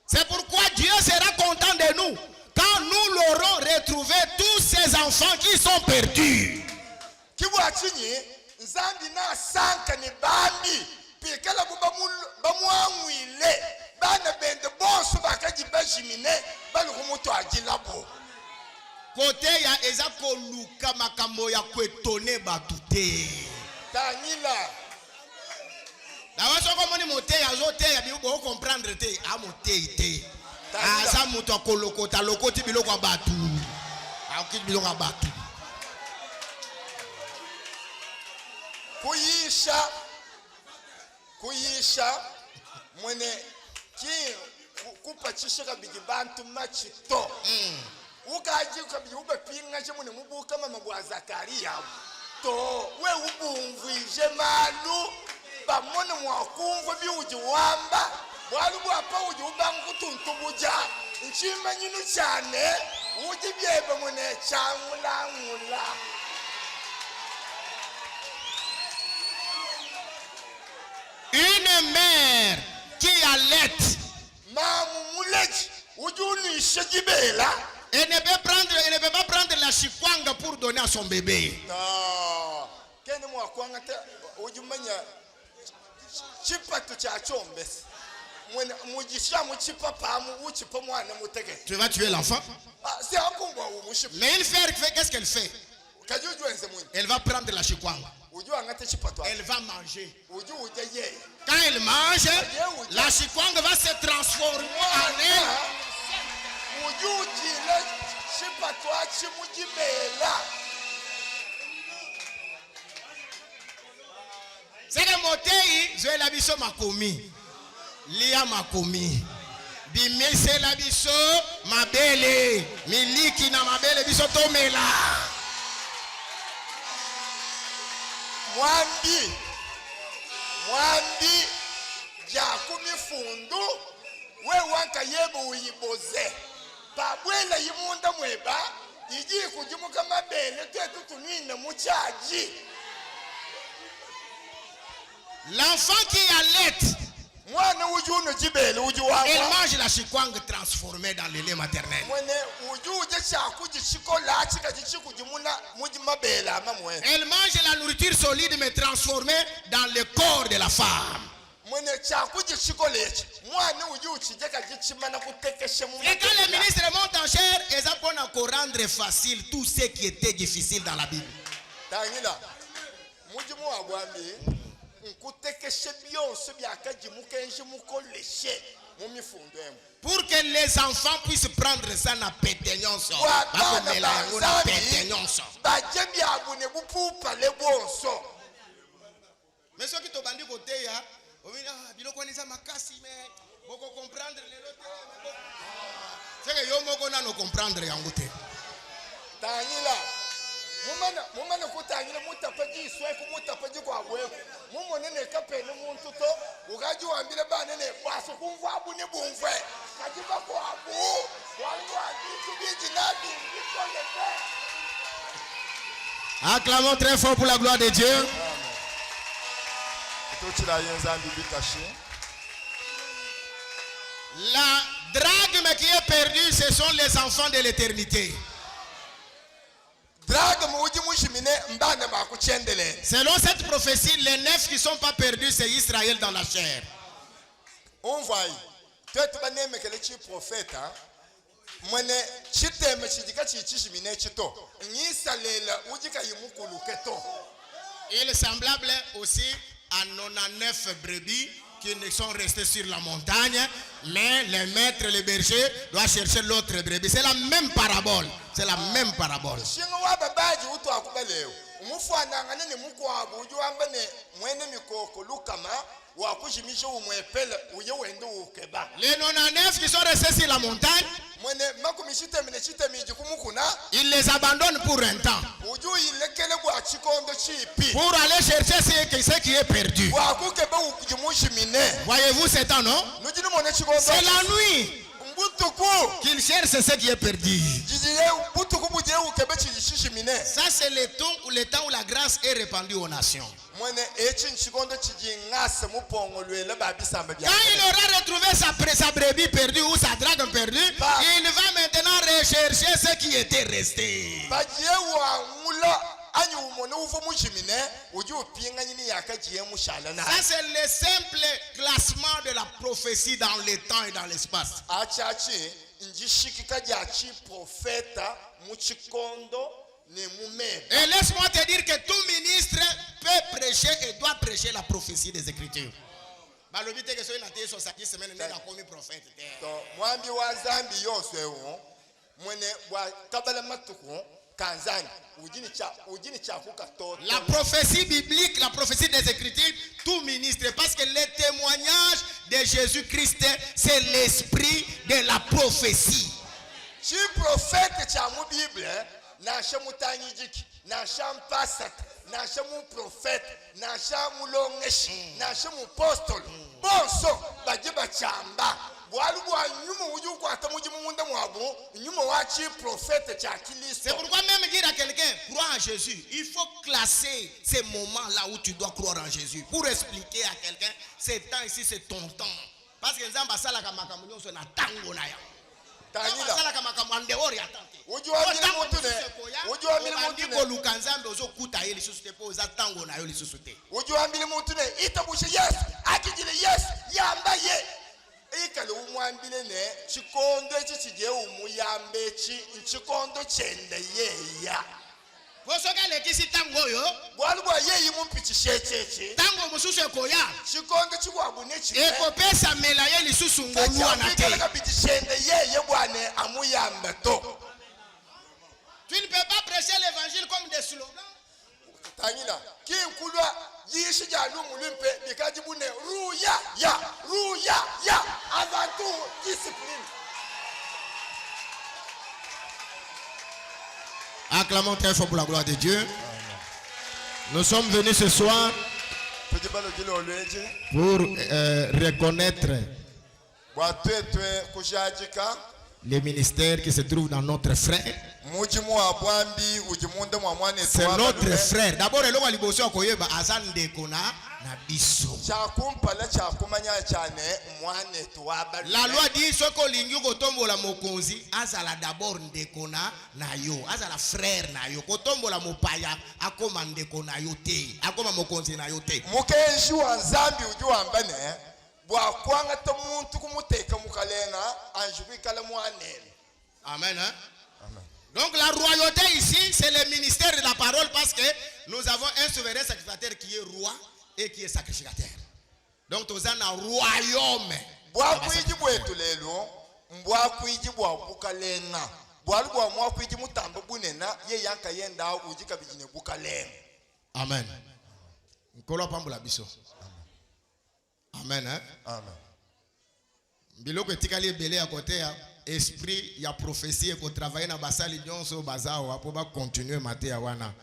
Speaker 3: C'est pourquoi Dieu sera content de nous quand nous l'aurons retrouvé tous ces enfants qui sont perdus. Kibwa chinyi nzambi na sanka ni bambi pikala bamwamwile bana bende bonso bakaji bajimine balukumuto ajilabo kote ya eza koluka makambo ya kwetone batute Tangila dawaso komoni mote ya zote ya bibo comprendre te a mote ite asa muto akolokota lokoti biloko abatu akiti biloko abatu kuyisha
Speaker 7: kuyisha mwene ki kupachisha kabidi bantu machito ukaji kabidi ube pinga je mwene mubuka mama bwa Zakaria to we ubumvije malu bamone mwakumva biuji wamba bwalu bwapa uji ubangutuntubuja nchima nyinu cyane uji byebe mwene chamulangula.
Speaker 3: Une mère qui allait et ne peut pas prendre la chikwanga pour donner à son bébé. Tu vas tuer l'enfant. Mais une femme, qu'est-ce qu'elle fait? Elle va prendre la chikwanga. Elle va manger. Quand elle mange, la chikwanga va se transformer en elle. C'est que motei, je la biso makomi. Lia makomi. Bimise la biso mabele. Miliki na mabele biso tomela.
Speaker 7: Mwambi jakumi fundu we wanka yebo uyiboze babwela yimunda mweba iji kujimuka mabele twetu tunine muchaji.
Speaker 3: L'enfant qui allait,
Speaker 7: mwana ujuno jibele ujuwa
Speaker 3: elle mange la chikwanga transformée dans le lait maternel. Elle mange la nourriture solide mais transformée dans le corps de la femme. Et quand les ministres montent en chair, ils apprennent à rendre facile tout ce qui était difficile dans la Bible. Pour que les enfants puissent prendre ça na péténionso. Mais ceux qui te bandent côté ya, biloko nisa makasi mais boko comprendre les autres. C'est que yo moko na no comprendre yango te.
Speaker 7: Tangila mumana kutangila mutapaji sweko mutapaji kwa wewe mumone ne kapene muntu to ugaji wambile bana ne kwaso kumva abune bumve kajiba kwa abu walwa bitubiji nabi bikolete.
Speaker 3: Acclamons très fort pour la gloire de Dieu. La drague qui est perdue, ce sont les enfants de l'éternité. Selon cette prophétie, les 9 qui ne sont pas perdus, c'est Israël dans la chair. Il est semblable aussi à 99 brebis qui ne sont restés sur la montagne, mais le maître, le berger, doit chercher l'autre brebis. C'est la même parabole. C'est la même parabole. Les 99 qui sont restés sur la montagne, ils les abandonnent pour un temps, pour aller chercher ce qui est perdu. Voyez-vous ce temps, non? C'est la nuit qu'ils cherchent ce qui est perdu. Ça, c'est le temps où la grâce est répandue aux nations. Quand il aura retrouvé sa brebis perdue ou sa drague perdue, il va maintenant rechercher ce qui était resté. Ça, c'est le simple classement de la prophétie dans le temps et dans l'espace. Et laisse-moi te dire que tout ministre peut prêcher et doit prêcher la prophétie des Écritures.
Speaker 7: kanzani ujini chakuka toto
Speaker 3: La prophétie biblique, la prophétie des Écritures, tout ministre, parce que le témoignage de Jésus-Christ, c'est l'esprit de la prophétie.
Speaker 7: chi prophète cha mu bible na sha mutanyijiki na sha mpasat na sha mu prophète na sha mu longeshi na sha mu apostle bonso baje bachamba bwalu bwa nyuma uju kwata muji munda mwabo nyuma wa chi prophète cha Kristo.
Speaker 3: C'est pourquoi même dire à quelqu'un crois en Jésus, il faut classer ces moments là où tu dois croire en Jésus pour expliquer à quelqu'un ce temps ici c'est ton temps, parce que nzamba sala kama kamunyo so na tango na ya
Speaker 7: Tanyila
Speaker 3: sala kama kamande ori atante
Speaker 7: ujua mili mutune ujua mili mutune
Speaker 3: ko lukanzambe ozo kuta yeli susute po za tango na yo lisusute
Speaker 7: ujua mili mutune itabushe Yesu akijile Yesu yambaye ikale umwambile ne chikondo echi chije umuyambe chi chikondo chende yeya
Speaker 3: bosoka lekisi tango yo
Speaker 7: bwalu bwa yeyi mumpichi shechechi
Speaker 3: tango mususu ekoya
Speaker 7: chikondo chikwabune chi
Speaker 3: ekopesa mela yeli susungo luwa na te.
Speaker 7: kabiti shende yeye bwane amuyambe to.
Speaker 3: Tu ne peux pas prêcher l'évangile comme des slogans.
Speaker 7: Tanyila kinkulwa yishi jalu mulimpe bikajibune ruya ya avant tout discipline.
Speaker 3: Acclamons très fort pour la gloire de Dieu. Nous sommes venus ce soir pour reconnaître les ministères qui se trouvent dans notre frère. C'est notre frère. D'abord, le roi Liboso Koyeba Azan Dekona Nabiso. La loi dit ce que l'ingyo kotombo la mokonzi azala d'abord ndekona na yo, azala frère na yo. Kotombo la mopaya akoma ndekona yo te, akoma mokonzi na yo te.
Speaker 7: Mukenji wa Nzambi ujuambane bwa kwanga to muntu kumuteka mukalenga anjubikala mwanene.
Speaker 3: Amen, hein? Amen. Donc la royauté ici, c'est le ministère de la parole, parce que nous avons un souverain sacrificateur qui est roi et qui est sacrificateur. Donc nous avons un royaume.
Speaker 7: Bwa kuiji bwetu lelo, mbwa kuiji bwa bukalenga. Bwalu bwa mwa kuiji mutambo bunena ye yanka yenda ujika bijine bukalenga.
Speaker 3: Amen. Nkolo pambula biso. Amen, hein?
Speaker 7: Amen.
Speaker 3: Biloko etikali ebele à côté ya esprit ya prophétie ko travailler na basali nyonso bazao apo ba continuer maté ya wana.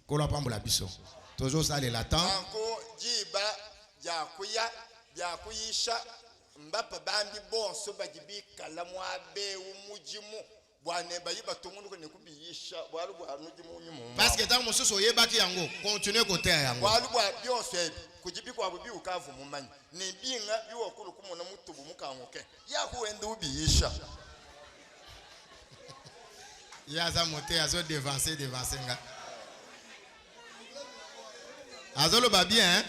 Speaker 3: Nkolo pambula biso. Toujours ça les latin.
Speaker 7: Anko jiba ja kuya bya kuyisha mbapa bambi bonso bagibika la mwabe umujimu bwane bayiba tomundu ne kubiyisha bwalu bwa nujimu nyumu.
Speaker 3: Parce que tant mosusu oyebaki yango continuer côté yango.
Speaker 7: Bwalu bwa byonso ebi kujibikwa bubi ukavu mumanyi ne binga biwokulu kumona mutubu mukangoke yakuwenda ubiyisha.
Speaker 3: Yaza monter azo devancer nga. Azolo ba bien, hein?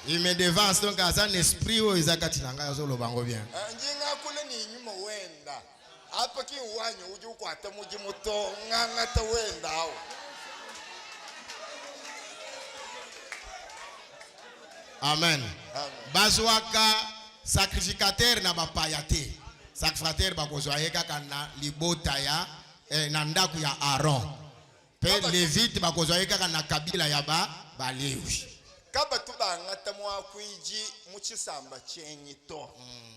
Speaker 3: Il me devance donc à un esprit où ils akatinanga azolo bango bien.
Speaker 7: Njinga kule ni nyuma wenda. Apa ki wanyo uju kwata muji muto nganga ta wenda awo.
Speaker 3: Amen. Bazwaka sacrificateur na bapayate. Sacrificateur bakozwaye kaka na libota ya na ndaku ya Aaron. Pe Levite bakozwaye kaka na kabila ya Balewi.
Speaker 7: Kaba tubangata mwakwiji muchisamba chenyito.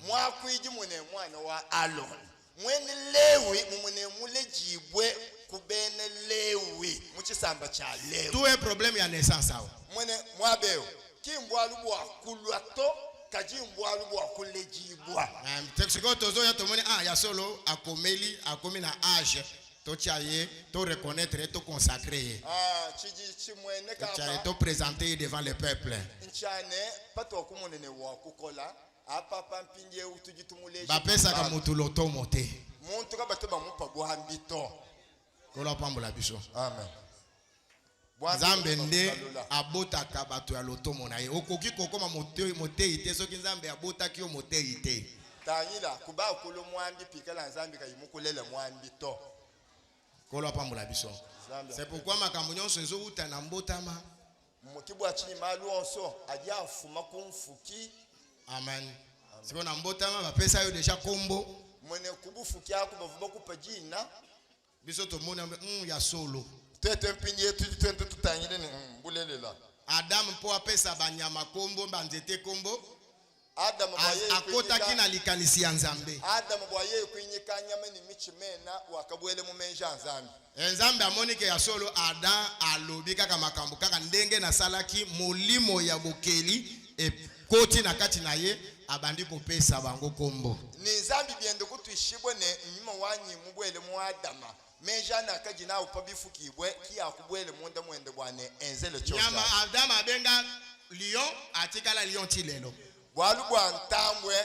Speaker 7: Mwakwiji mune mwana wa Aaron. Mwene Lewi mune mule jibwe kubene Lewi muchisamba cha Lewi.
Speaker 3: Tout est problème ya naissance awo.
Speaker 7: Mwene mwabeo kimbwalu bwa kulwato kajimbwalu bwa kulejibwa.
Speaker 3: Texiko tozo ya tomoni ya solo akomi na âge to chaye to reconnaître to consacrer.
Speaker 7: Chiji chimwene kaba.
Speaker 3: Chaye to présenter devant le peuple.
Speaker 7: Nchane pato kumunene wa kukola apapa mpinje utujitumuleje.
Speaker 3: Bapesa ka mutu loto mote.
Speaker 7: Muntu kaba to bamupa gwambito.
Speaker 3: Kola pambola biso.
Speaker 7: Amen.
Speaker 3: Nzambe nde abotaka bato ya loto mona ye. Okoki kokoma mote ite soki Nzambe abotaki yo mote ite.
Speaker 7: Tanyila kuba kulo mwambi pikala Nzambe kayimukulele mwambi to.
Speaker 3: Kola pambola biso. C'est pourquoi makambo nyonso ezouta na mbotama.
Speaker 7: Mukibwa chini malu onso aja afuma kumfuki.
Speaker 3: Amen. Siko na mbotama bapesa yo deja kombo.
Speaker 7: Mwene kubufuki yako bavuba kupajina.
Speaker 3: biso to mona ya solo
Speaker 7: tete mpinye twende tutanyire ni bulelela
Speaker 3: Adam po apesa banyama kombo banzete kombo
Speaker 7: Adam boye
Speaker 3: akotaki na likanisi ya Nzambe.
Speaker 7: Adam boye kwinyika nyama ni michimena wakabwele mu menja Nzambe.
Speaker 3: Nzambe amonike ya solo Adam alobi kaka makambo kaka ndenge na salaki molimo ya bokeli koti na kati na ye abandi kopesa bango kombo.
Speaker 7: Ni Nzambe biende kutuishibwe ne nyuma wanyi mubwele mu Adama. Menja na kaji na upabifukibwe ki akubwele munda mwende bwane enzele chocha.
Speaker 3: Nyama Adam abenga lion atikala lion tilelo.
Speaker 7: Walu ntambwe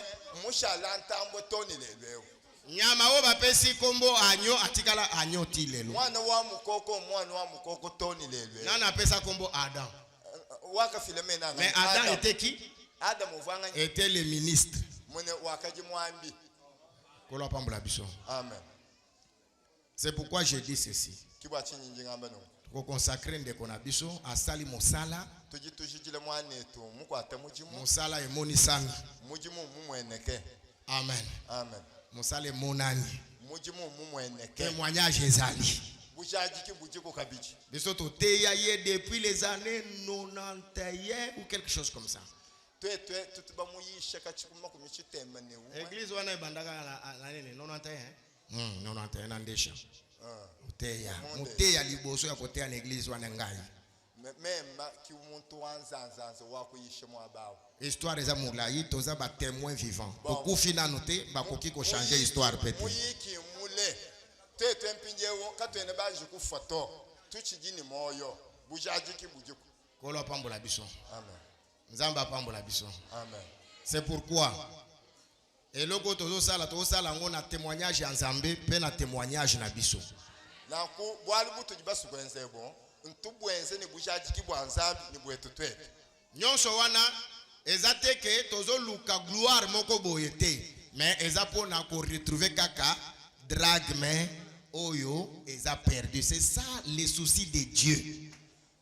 Speaker 7: mushala ntambwe toni lelwewo.
Speaker 3: Nyama wo bapesi kombo anyo atikala anyo tilelo.
Speaker 7: Mwana wa mukoko toni lelwewo.
Speaker 3: Nana pesa kombo Adam.
Speaker 7: Waka Philomena nga.
Speaker 3: Mais Adam était qui?
Speaker 7: Adam uvanga
Speaker 3: était le ministre.
Speaker 7: Mune wakaji mwambi.
Speaker 3: Kolo pambola biso.
Speaker 7: Amen.
Speaker 3: C'est pourquoi je dis ceci.
Speaker 7: Kibwa chinyi njingamba no.
Speaker 3: Ko consacrer ndeko na biso asali mosala.
Speaker 7: Tujitujile mwanetu mukwata mujimu.
Speaker 3: Mosala emoni sami.
Speaker 7: Mujimu mumweneke.
Speaker 3: Amen.
Speaker 7: Amen.
Speaker 3: Mosala emonani.
Speaker 7: Mujimu mumweneke.
Speaker 3: Témoignage ezali.
Speaker 7: Bujajiki bujiko kabichi.
Speaker 3: Biso to teya ye depuis les années 91 ou quelque chose comme ça.
Speaker 7: Twe tutuba muyisha kachikuma kumichitemba ne uwa.
Speaker 3: Église wana ebandaka na nene 91 91 na ndesha. Teya. Muteya liboso ya koteya na église wana ngai.
Speaker 7: Memba ki umuntu wanzanzanzo wakuyisha mwabawo.
Speaker 3: Histoire eza mulayi toza ba témoin vivant. Okufi na noté bakoki ko changer histoire peut-être.
Speaker 7: Muyiki mule. Tete mpinjewo katwene baje kufoto. Tuchijini moyo. Bujajiki bujiko.
Speaker 3: Kolo pambola biso.
Speaker 7: Amen.
Speaker 3: Nzamba pambola biso.
Speaker 7: Amen.
Speaker 3: C'est pourquoi eloko tozosala ngo na témoignage ya Nzambe pe na témoignage na biso.
Speaker 7: Na ku bwali buto jibasu kwenzebo. Ntubwenze ni bujajiki bwa Nzambe ni bwetu twetu.
Speaker 3: Nyonso wana ezate ke tozoluka gloire moko boye te, mais eza pona ko retrouver kaka dragme oyo eza perdu. C'est ça le souci de Dieu.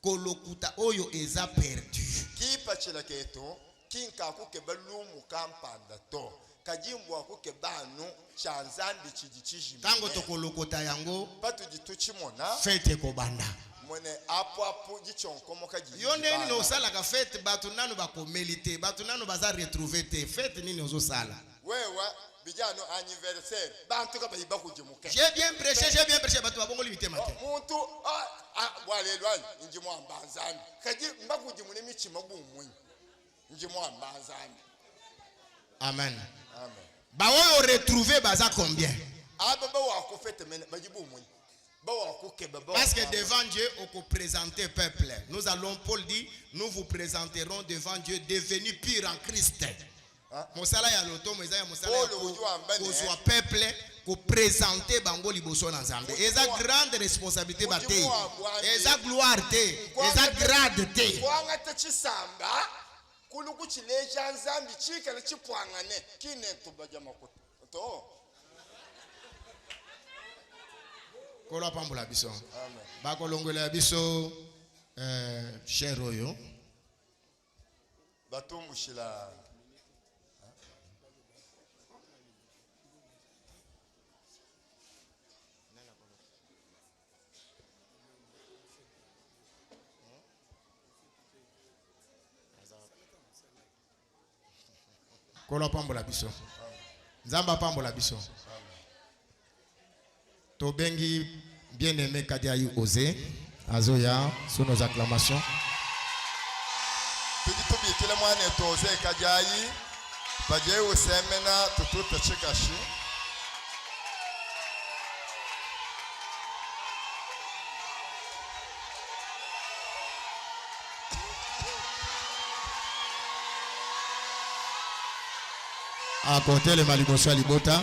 Speaker 3: Kolokuta oyo eza perdu.
Speaker 7: Kipa chila keto kinka kukebalumu kampanda to. Kajimbo akuke banu cha Nzambe chijichiji.
Speaker 3: Tango tokolokota yango
Speaker 7: patu jituchimona
Speaker 3: fete kobanda.
Speaker 7: Mwene apu jichonkomo kaji.
Speaker 3: Yo neni no sala ka fete batu nanu bakomelite, batu nanu baza retrouver te. Fete nini ozo sala?
Speaker 7: Wewa bijano anniversaire. Bantu ka bayiba kujimuke.
Speaker 3: J'ai bien prêché batu babongo limite mate.
Speaker 7: Muntu wale lwani njimo ambanzani. Kaji mbakujimune michima bumwe. Njimo ambanzani.
Speaker 3: Amen.
Speaker 7: Amen.
Speaker 3: Ba oyo retrouver baza combien?
Speaker 7: Ababa wa ko fete mena bajibu mwe.
Speaker 3: Parce que devant Dieu, on peut présenter peuple. Nous allons, Paul dit, nous vous présenterons devant Dieu devenu pur en Christ. Mosala ya loto mosala mosala ko soit peuple ko présenter bango liboso na Nzambe. Eza grande responsabilité bate. Eza gloire te. Eza grade te.
Speaker 7: Kwanga te chisamba kuluku chileja Nzambe chikala chipwangane kine tubaja makoto. To.
Speaker 3: Kolo pambola biso.
Speaker 7: Amen.
Speaker 3: Bako longola biso cher oyo.
Speaker 7: Batumbushila.
Speaker 3: Kolo pambola biso. Nzamba pambola biso. Tobengi bien-aimé Kadiaï Osé, Azoya, sous nos acclamations.
Speaker 7: Tubi kile mwane toze Kadiaï, Kadiaï Osemena tututa chikashi.
Speaker 3: À côté le Maliboso Alibota.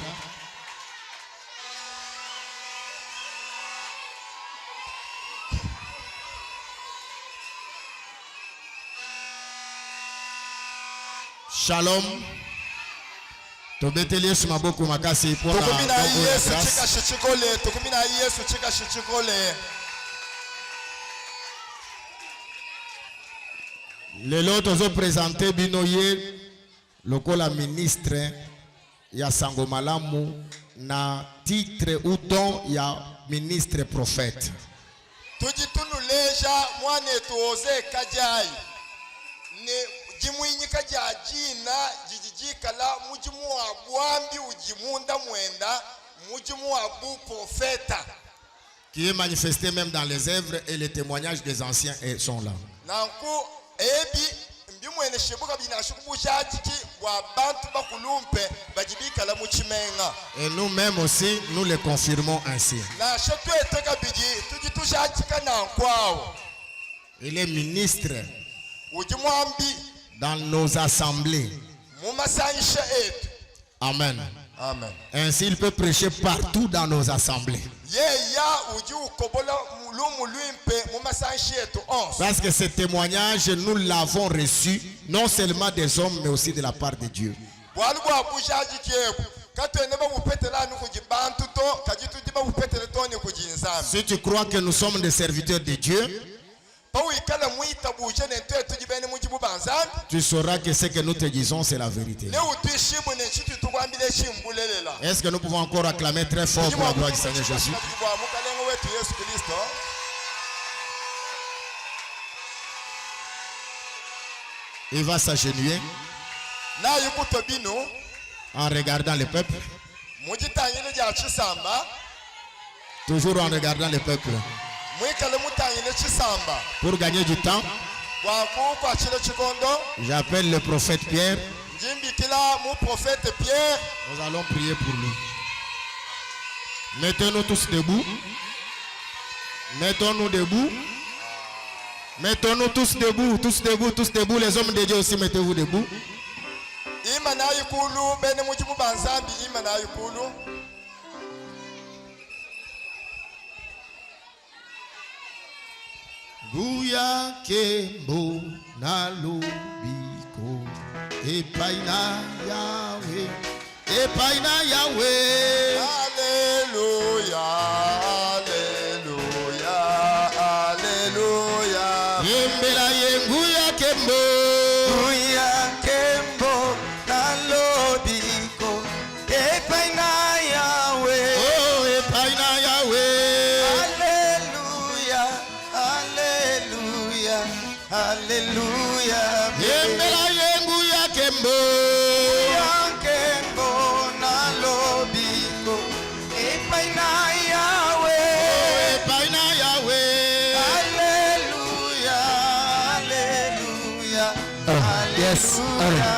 Speaker 3: Shalom. Tobeteli Yesu maboko makasi pour la
Speaker 7: Tukumina Yesu chika shichikole, tukumina Yesu chika shichikole.
Speaker 3: Lelo tozo présenter binoye lokola ministre ya Sango Malamu na titre ou don ya ministre et prophète.
Speaker 7: tujitunuleja mwane tuoze kajai ne jimwinyika jajina jijijikala mujimu wa bwambi ujimunda mwenda mujimu wa bu profeta
Speaker 3: Qui est manifesté même dans les œuvres et les témoignages des anciens sont là.
Speaker 7: nanku ebi mbimwene shibuka binashukubusha jiki wa bantu bakulumpe bajibikala muchimenga.
Speaker 3: Et nous-mêmes aussi, nous le confirmons ainsi.
Speaker 7: Na shetu eteka biji tujitusha jika na nkwao.
Speaker 3: Il est ministre
Speaker 7: Ujimwambi
Speaker 3: dans nos assemblées.
Speaker 7: mumasanisha etu.
Speaker 3: Amen.
Speaker 7: Amen.
Speaker 3: Ainsi, il peut prêcher partout dans nos assemblées. Parce que ce témoignage, nous l'avons reçu, non seulement des hommes, mais aussi de la part de Dieu. Si tu crois que nous sommes des serviteurs de Dieu, tu sauras que ce que nous te disons, c'est la vérité. Est-ce que nous pouvons encore acclamer très fort pour la gloire du Seigneur Jésus? Il va s'agenouiller en regardant le peuple. Toujours en regardant le peuple. Pour gagner du temps, j'appelle le prophète Pierre. Nous allons prier pour lui. Mettons-nous tous debout. Mettons-nous debout. Mettons-nous tous debout, tous debout, tous debout. Les hommes de Dieu aussi, mettez-vous debout. Guya kembo na lobiko epaina Yahweh, epaina Yahweh.
Speaker 7: Alléluia, alléluia, alléluia.
Speaker 3: Yembela yenguya kembo,
Speaker 1: Guya kembo na lobiko epaina Yahweh.
Speaker 3: oh epaina Yahweh.
Speaker 1: Alléluia, alléluia.
Speaker 3: Yembela yenguya kembo,
Speaker 1: Guya kembo na lobiko epaina Yahweh.
Speaker 3: epaina Yahweh.
Speaker 1: Alléluia, alléluia,
Speaker 2: Yes.
Speaker 1: alléluia.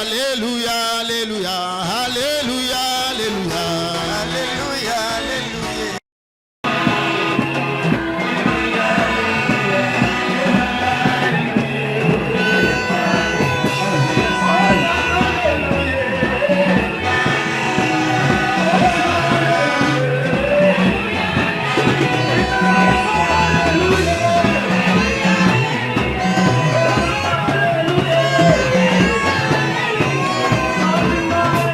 Speaker 3: Alléluia, alléluia, alléluia, alléluia.
Speaker 1: Alléluia, alléluia.
Speaker 8: Hallelujah.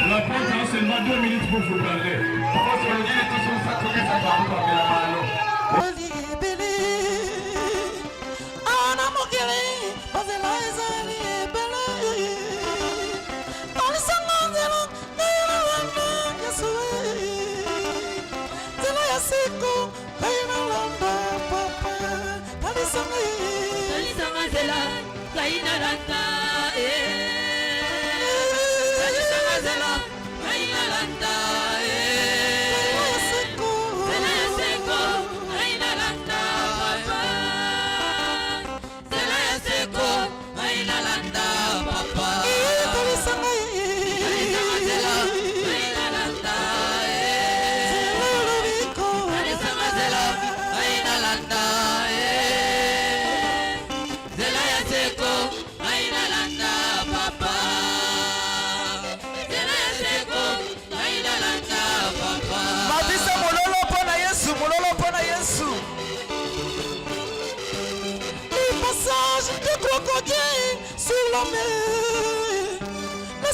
Speaker 8: La porte a seulement 2 minutes pour vous parler. Parce que le Dieu est toujours sacré, ça va vous parler la main.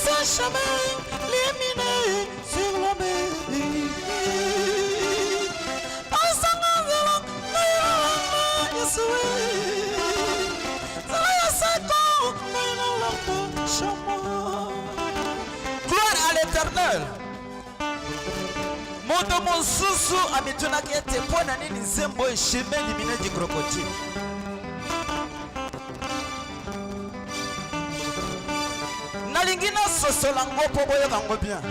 Speaker 2: Le chemin lumineux sur la mer.
Speaker 1: Gloire à l'Éternel. Moto mosusu ametunaki ete pona nini nzembo chemin lumineux du crocodile. Nalingina sosolango po boyoka ngo bien.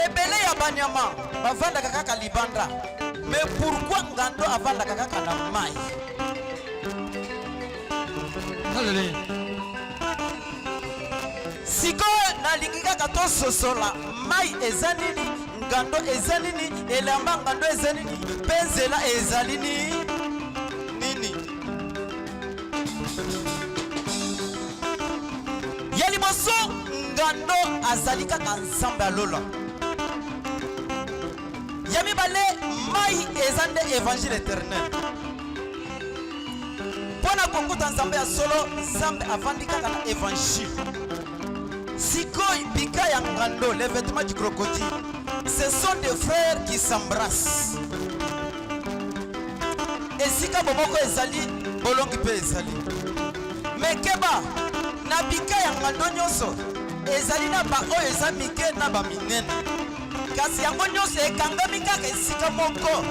Speaker 1: Ebele ya banyama bavanda kaka libanda. Mais pourquoi ngando avanda kaka na mai?
Speaker 2: Hallelujah.
Speaker 1: Siko nalingi kaka to sosola mai ezanini ngando ezanini elamba ngando ezanini penzela ezalini nini yali moso ngando azali kaka nzambe alola yami bale mai ezande évangile éternel pona konkuta nzambe ya solo nzambe avandi kaka na évangile. Sikoy bika ya ngando, les vêtements du crocodile, ce sont des frères qui s'embrassent. Et sika bomoko ezali, bolongi pe ezali. Mais keba, na bika ya ngando nyoso, ezali na ba o ezali mike na ba minene. Kasi yango nyoso ekangami kaka esika moko.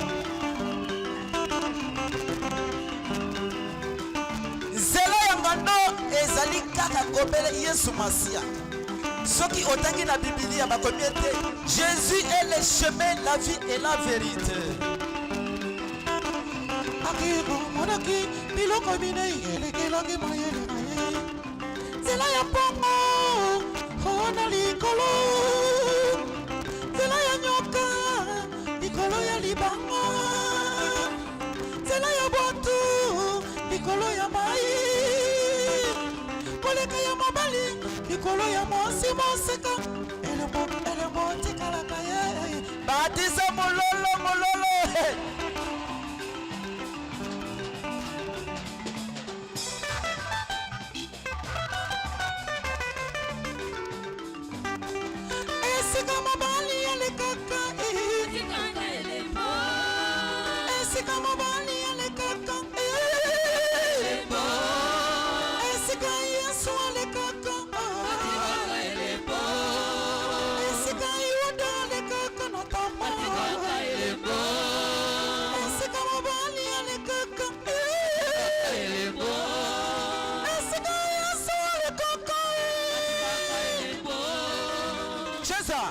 Speaker 1: Zelo ya ngando ezali kaka kobele Yesu Masia. soki otangi na Biblia bakomi ete Jésus est le chemin, la vie et la vérité.
Speaker 2: Akiro monaki biloko minei elekelaki mayele na ye nzela ya mpongo ona likolo nzela ya nyoka likolo ya libanga nzela ya bwatu likolo ya mai koleka ya mobali likolo ya mwasi moseka elembo tikalaka ye
Speaker 1: Batisa mololo mololo.
Speaker 2: esika mobali alekaka esika mobali alekaka esika yesu alekaka esika yuda alekaka notama esika mobali alekaka esika yesu alekaka
Speaker 1: Cheza.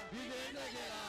Speaker 2: Bigenzegela